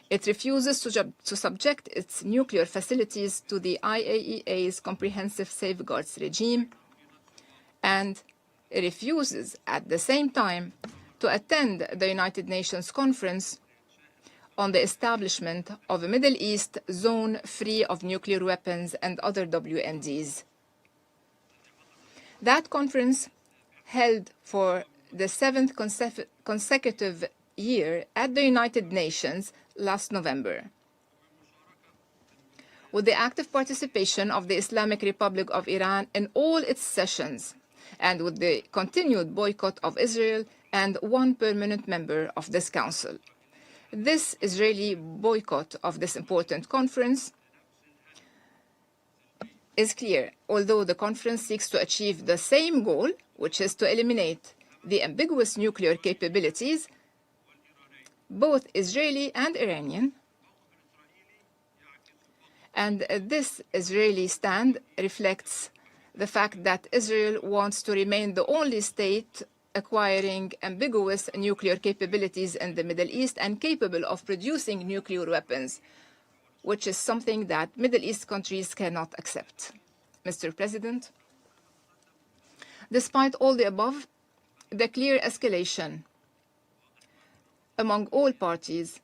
It refuses to subject its nuclear facilities to the IAEA's comprehensive safeguards regime, and it refuses at the same time to attend the United Nations Conference on the establishment of a Middle East zone free of nuclear weapons and other WMDs. That conference, held for the 7th consecutive year at the United Nations last November, with the active participation of the Islamic Republic of Iran in all its sessions, and with the continued boycott of Israel and one permanent member of this council. This Israeli boycott of this important conference is clear, although the conference seeks to achieve the same goal, which is to eliminate the ambiguous nuclear capabilities, both Israeli and Iranian. And this Israeli stand reflects the fact that Israel wants to remain the only state acquiring ambiguous nuclear capabilities in the Middle East and capable of producing nuclear weapons, which is something that Middle East countries cannot accept. Mr. President, despite all the above, the clear escalation among all parties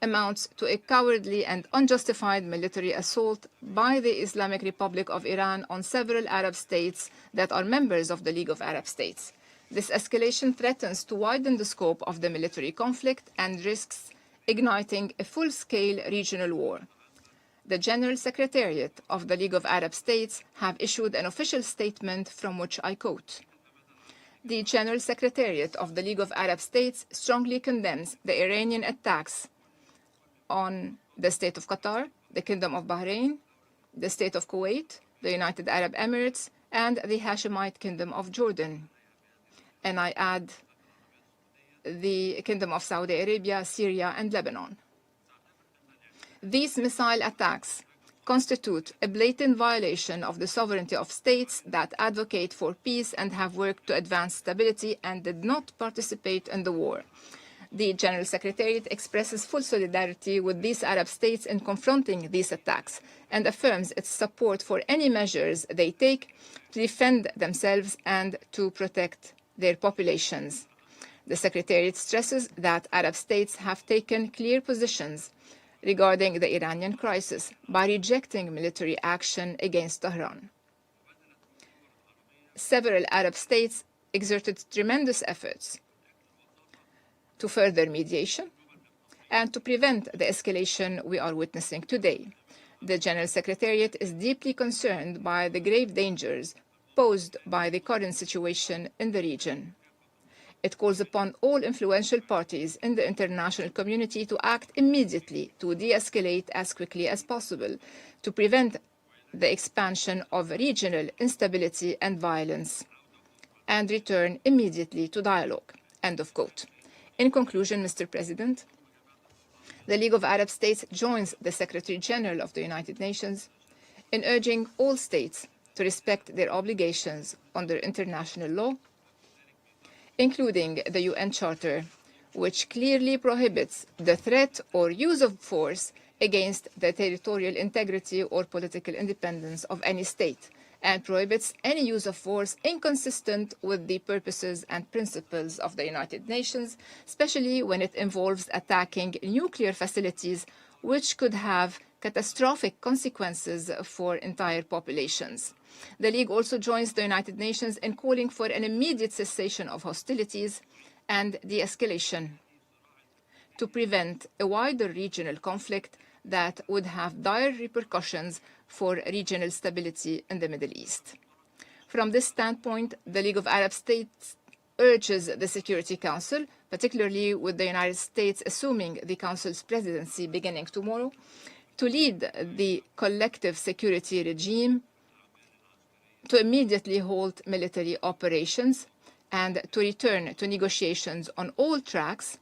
amounts to a cowardly and unjustified military assault by the Islamic Republic of Iran on several Arab states that are members of the League of Arab States. This escalation threatens to widen the scope of the military conflict and risks igniting a full-scale regional war. The General Secretariat of the League of Arab States have issued an official statement from which I quote: "The General Secretariat of the League of Arab States strongly condemns the Iranian attacks on the State of Qatar, the Kingdom of Bahrain, the State of Kuwait, the United Arab Emirates, and the Hashemite Kingdom of Jordan." And I add the Kingdom of Saudi Arabia, Syria, and Lebanon. These missile attacks constitute a blatant violation of the sovereignty of states that advocate for peace and have worked to advance stability and did not participate in the war. The General Secretariat expresses full solidarity with these Arab states in confronting these attacks and affirms its support for any measures they take to defend themselves and to protect their populations. The Secretariat stresses that Arab states have taken clear positions regarding the Iranian crisis by rejecting military action against Tehran. Several Arab states exerted tremendous efforts to further mediation and to prevent the escalation we are witnessing today. The General Secretariat is deeply concerned by the grave dangers posed by the current situation in the region. It calls upon all influential parties in the international community to act immediately to de-escalate as quickly as possible, to prevent the expansion of regional instability and violence, and return immediately to dialogue. End of quote. In conclusion, Mr. President, the League of Arab States joins the Secretary General of the United Nations in urging all states to respect their obligations under international law, including the UN Charter, which clearly prohibits the threat or use of force against the territorial integrity or political independence of any state, and prohibits any use of force inconsistent with the purposes and principles of the United Nations, especially when it involves attacking nuclear facilities, which could have catastrophic consequences for entire populations. The League also joins the United Nations in calling for an immediate cessation of hostilities and de-escalation to prevent a wider regional conflict that would have dire repercussions for regional stability in the Middle East. From this standpoint, the League of Arab States urges the Security Council, particularly with the United States assuming the Council's presidency beginning tomorrow, to lead the collective security regime to immediately halt military operations and to return to negotiations on all tracks,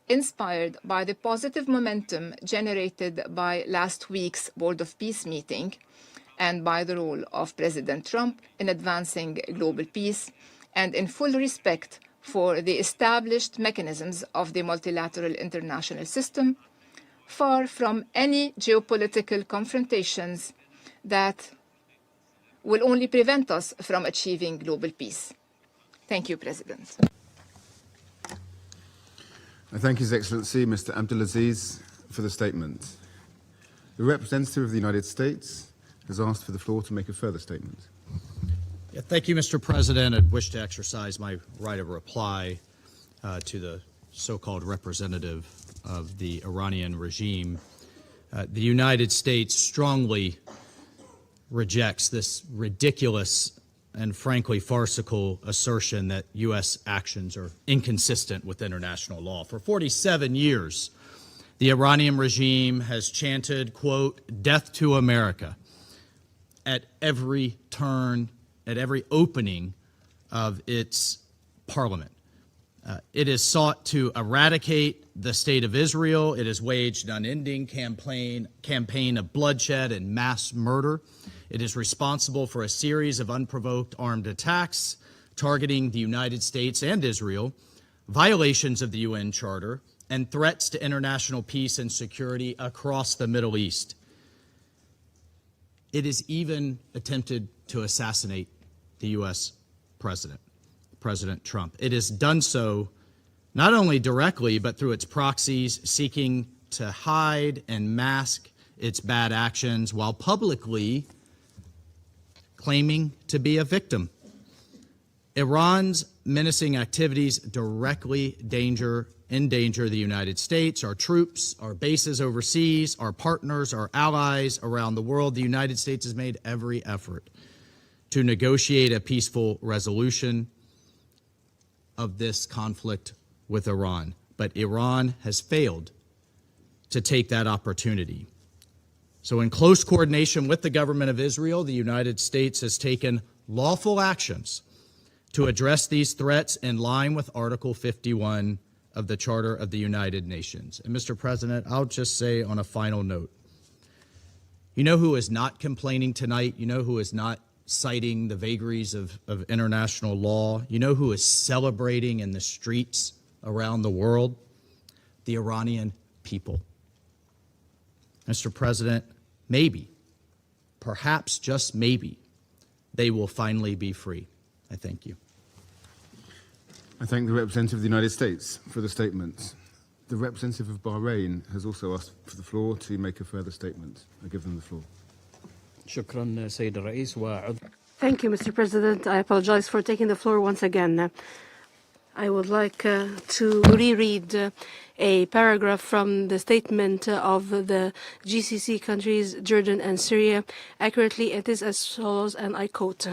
inspired by the positive momentum generated by last week's Board of Peace meeting and by the role of President Trump in advancing global peace, and in full respect for the established mechanisms of the multilateral international system, far from any geopolitical confrontations that will only prevent us from achieving global peace. Thank you, President. I thank His Excellency Mr. Abdulaziz for the statement. The representative of the United States has asked for the floor to make a further statement. Yeah, thank you, Mr. President. I'd wish to exercise my right of reply to the so-called representative of the Iranian regime. The United States strongly rejects this ridiculous and frankly farcical assertion that U.S. actions are inconsistent with international law. For 47 years, the Iranian regime has chanted, quote, "Death to America," at every turn, at every opening of its parliament. It has sought to eradicate the state of Israel. It has waged an unending campaign of bloodshed and mass murder. It is responsible for a series of unprovoked armed attacks targeting the United States and Israel, violations of the UN Charter, and threats to international peace and security across the Middle East. It has even attempted to assassinate the U.S. president, President Trump. It has done so not only directly, but through its proxies, seeking to hide and mask its bad actions while publicly claiming to be a victim. Iran's menacing activities directly endanger the United States, our troops, our bases overseas, our partners, our allies around the world. The United States has made every effort to negotiate a peaceful resolution of this conflict with Iran. But Iran has failed to take that opportunity. So in close coordination with the government of Israel, the United States has taken lawful actions to address these threats in line with Article 51 of the Charter of the United Nations. And Mr. President, I'll just say on a final note, you know who is not complaining tonight? You know who is not citing the vagaries of international law? You know who is celebrating in the streets around the world? The Iranian people. Mr. President, maybe, perhaps just maybe, they will finally be free. I thank you. I thank the representative of the United States for the statement. The representative of Bahrain has also asked for the floor to make a further statement. I give them the floor. Thank you, Mr. President. I apologize for taking the floor once again. I would like to reread a paragraph from the statement of the GCC countries, Jordan and Syria. Accurately, it is as follows, and I quote,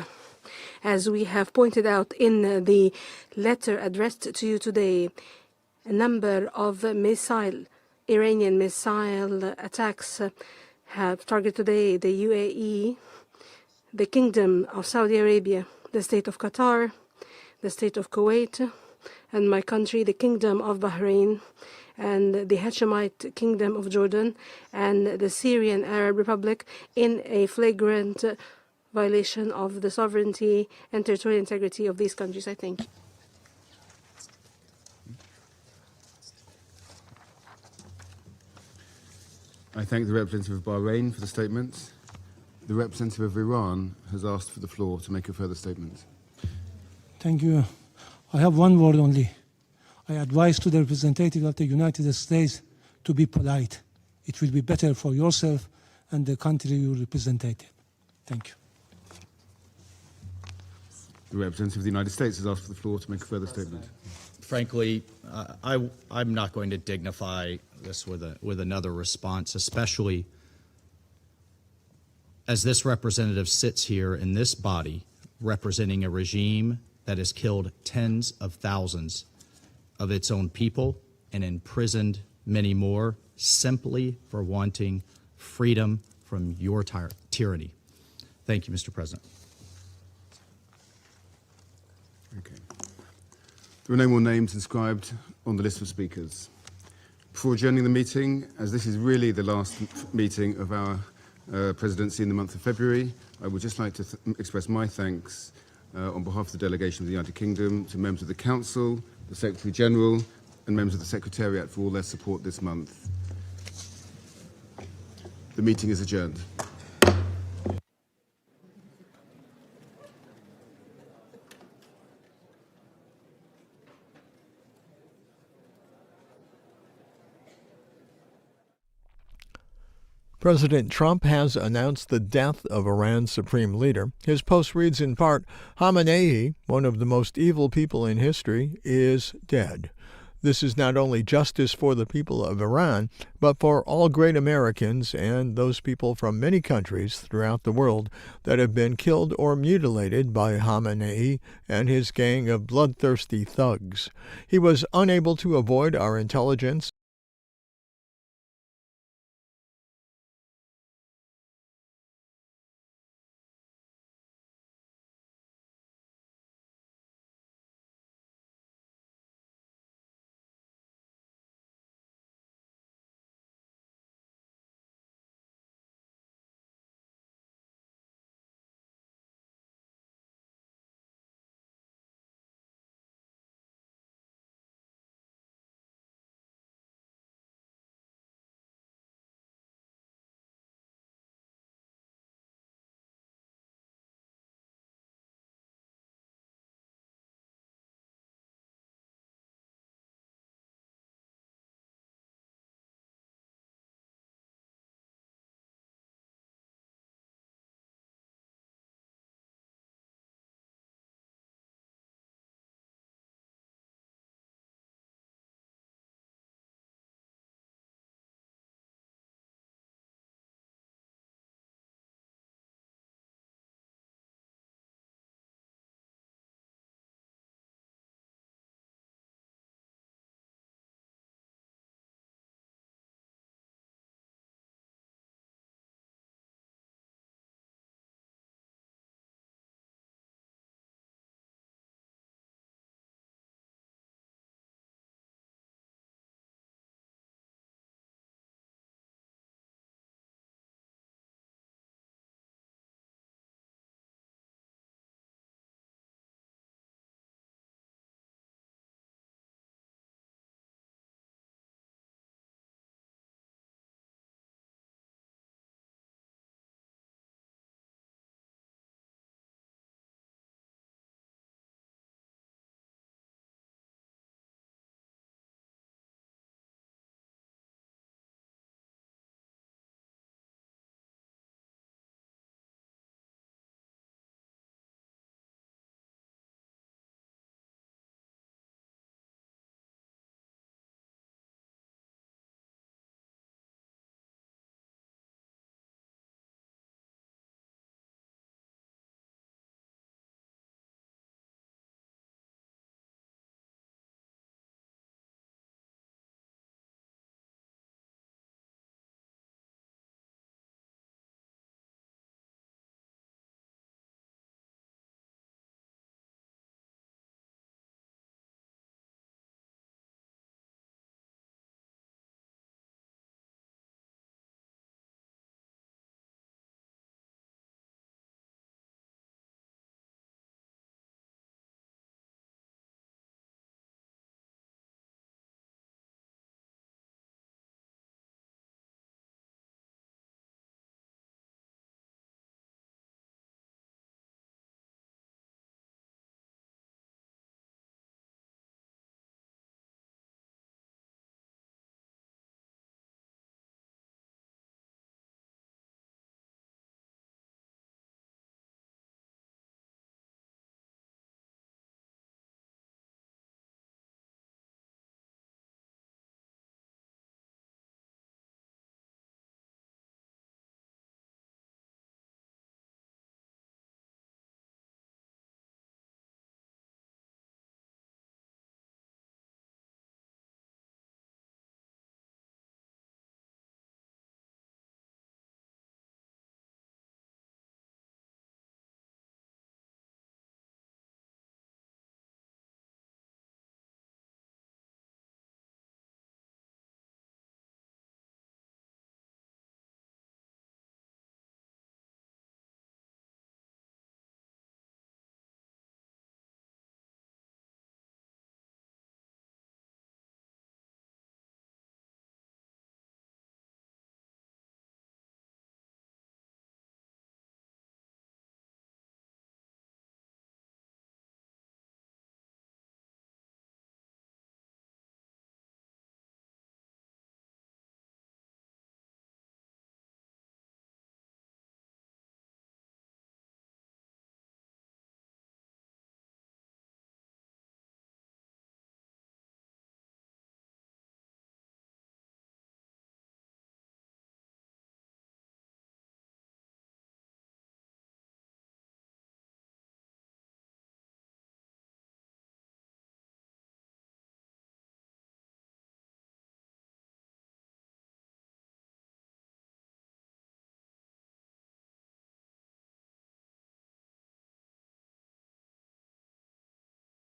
"As we have pointed out in the letter addressed to you today, a number of Iranian missile attacks have targeted today the UAE, the Kingdom of Saudi Arabia, the State of Qatar, the State of Kuwait, and my country, the Kingdom of Bahrain, and the Hashemite Kingdom of Jordan, and the Syrian Arab Republic, in a flagrant violation of the sovereignty and territorial integrity of these countries." I thank you. I thank the representative of Bahrain for the statement. The representative of Iran has asked for the floor to make a further statement. Thank you. I have one word only. I advise to the representative of the United States to be polite. It will be better for yourself and the country you represent. Thank you. The representative of the United States has asked for the floor to make a further statement. Frankly, I'm not going to dignify this with another response, especially as this representative sits here in this body representing a regime that has killed tens of thousands of its own people and imprisoned many more simply for wanting freedom from your tyranny. Thank you, Mr. President. Okay. There are no more names inscribed on the list of speakers. Before adjourning the meeting, as this is really the last meeting of our presidency in the month of February, I would just like to express my thanks on behalf of the delegation of the United Kingdom to members of the Council, the Secretary General, and members of the Secretariat for all their support this month. The meeting is adjourned. President Trump has announced the death of Iran's supreme leader. His post reads in part, Khamenei, one of the most evil people in history, is dead. This is not only justice for the people of Iran, but for all great Americans and those people from many countries throughout the world that have been killed or mutilated by Khamenei and his gang of bloodthirsty thugs. He was unable to avoid our intelligence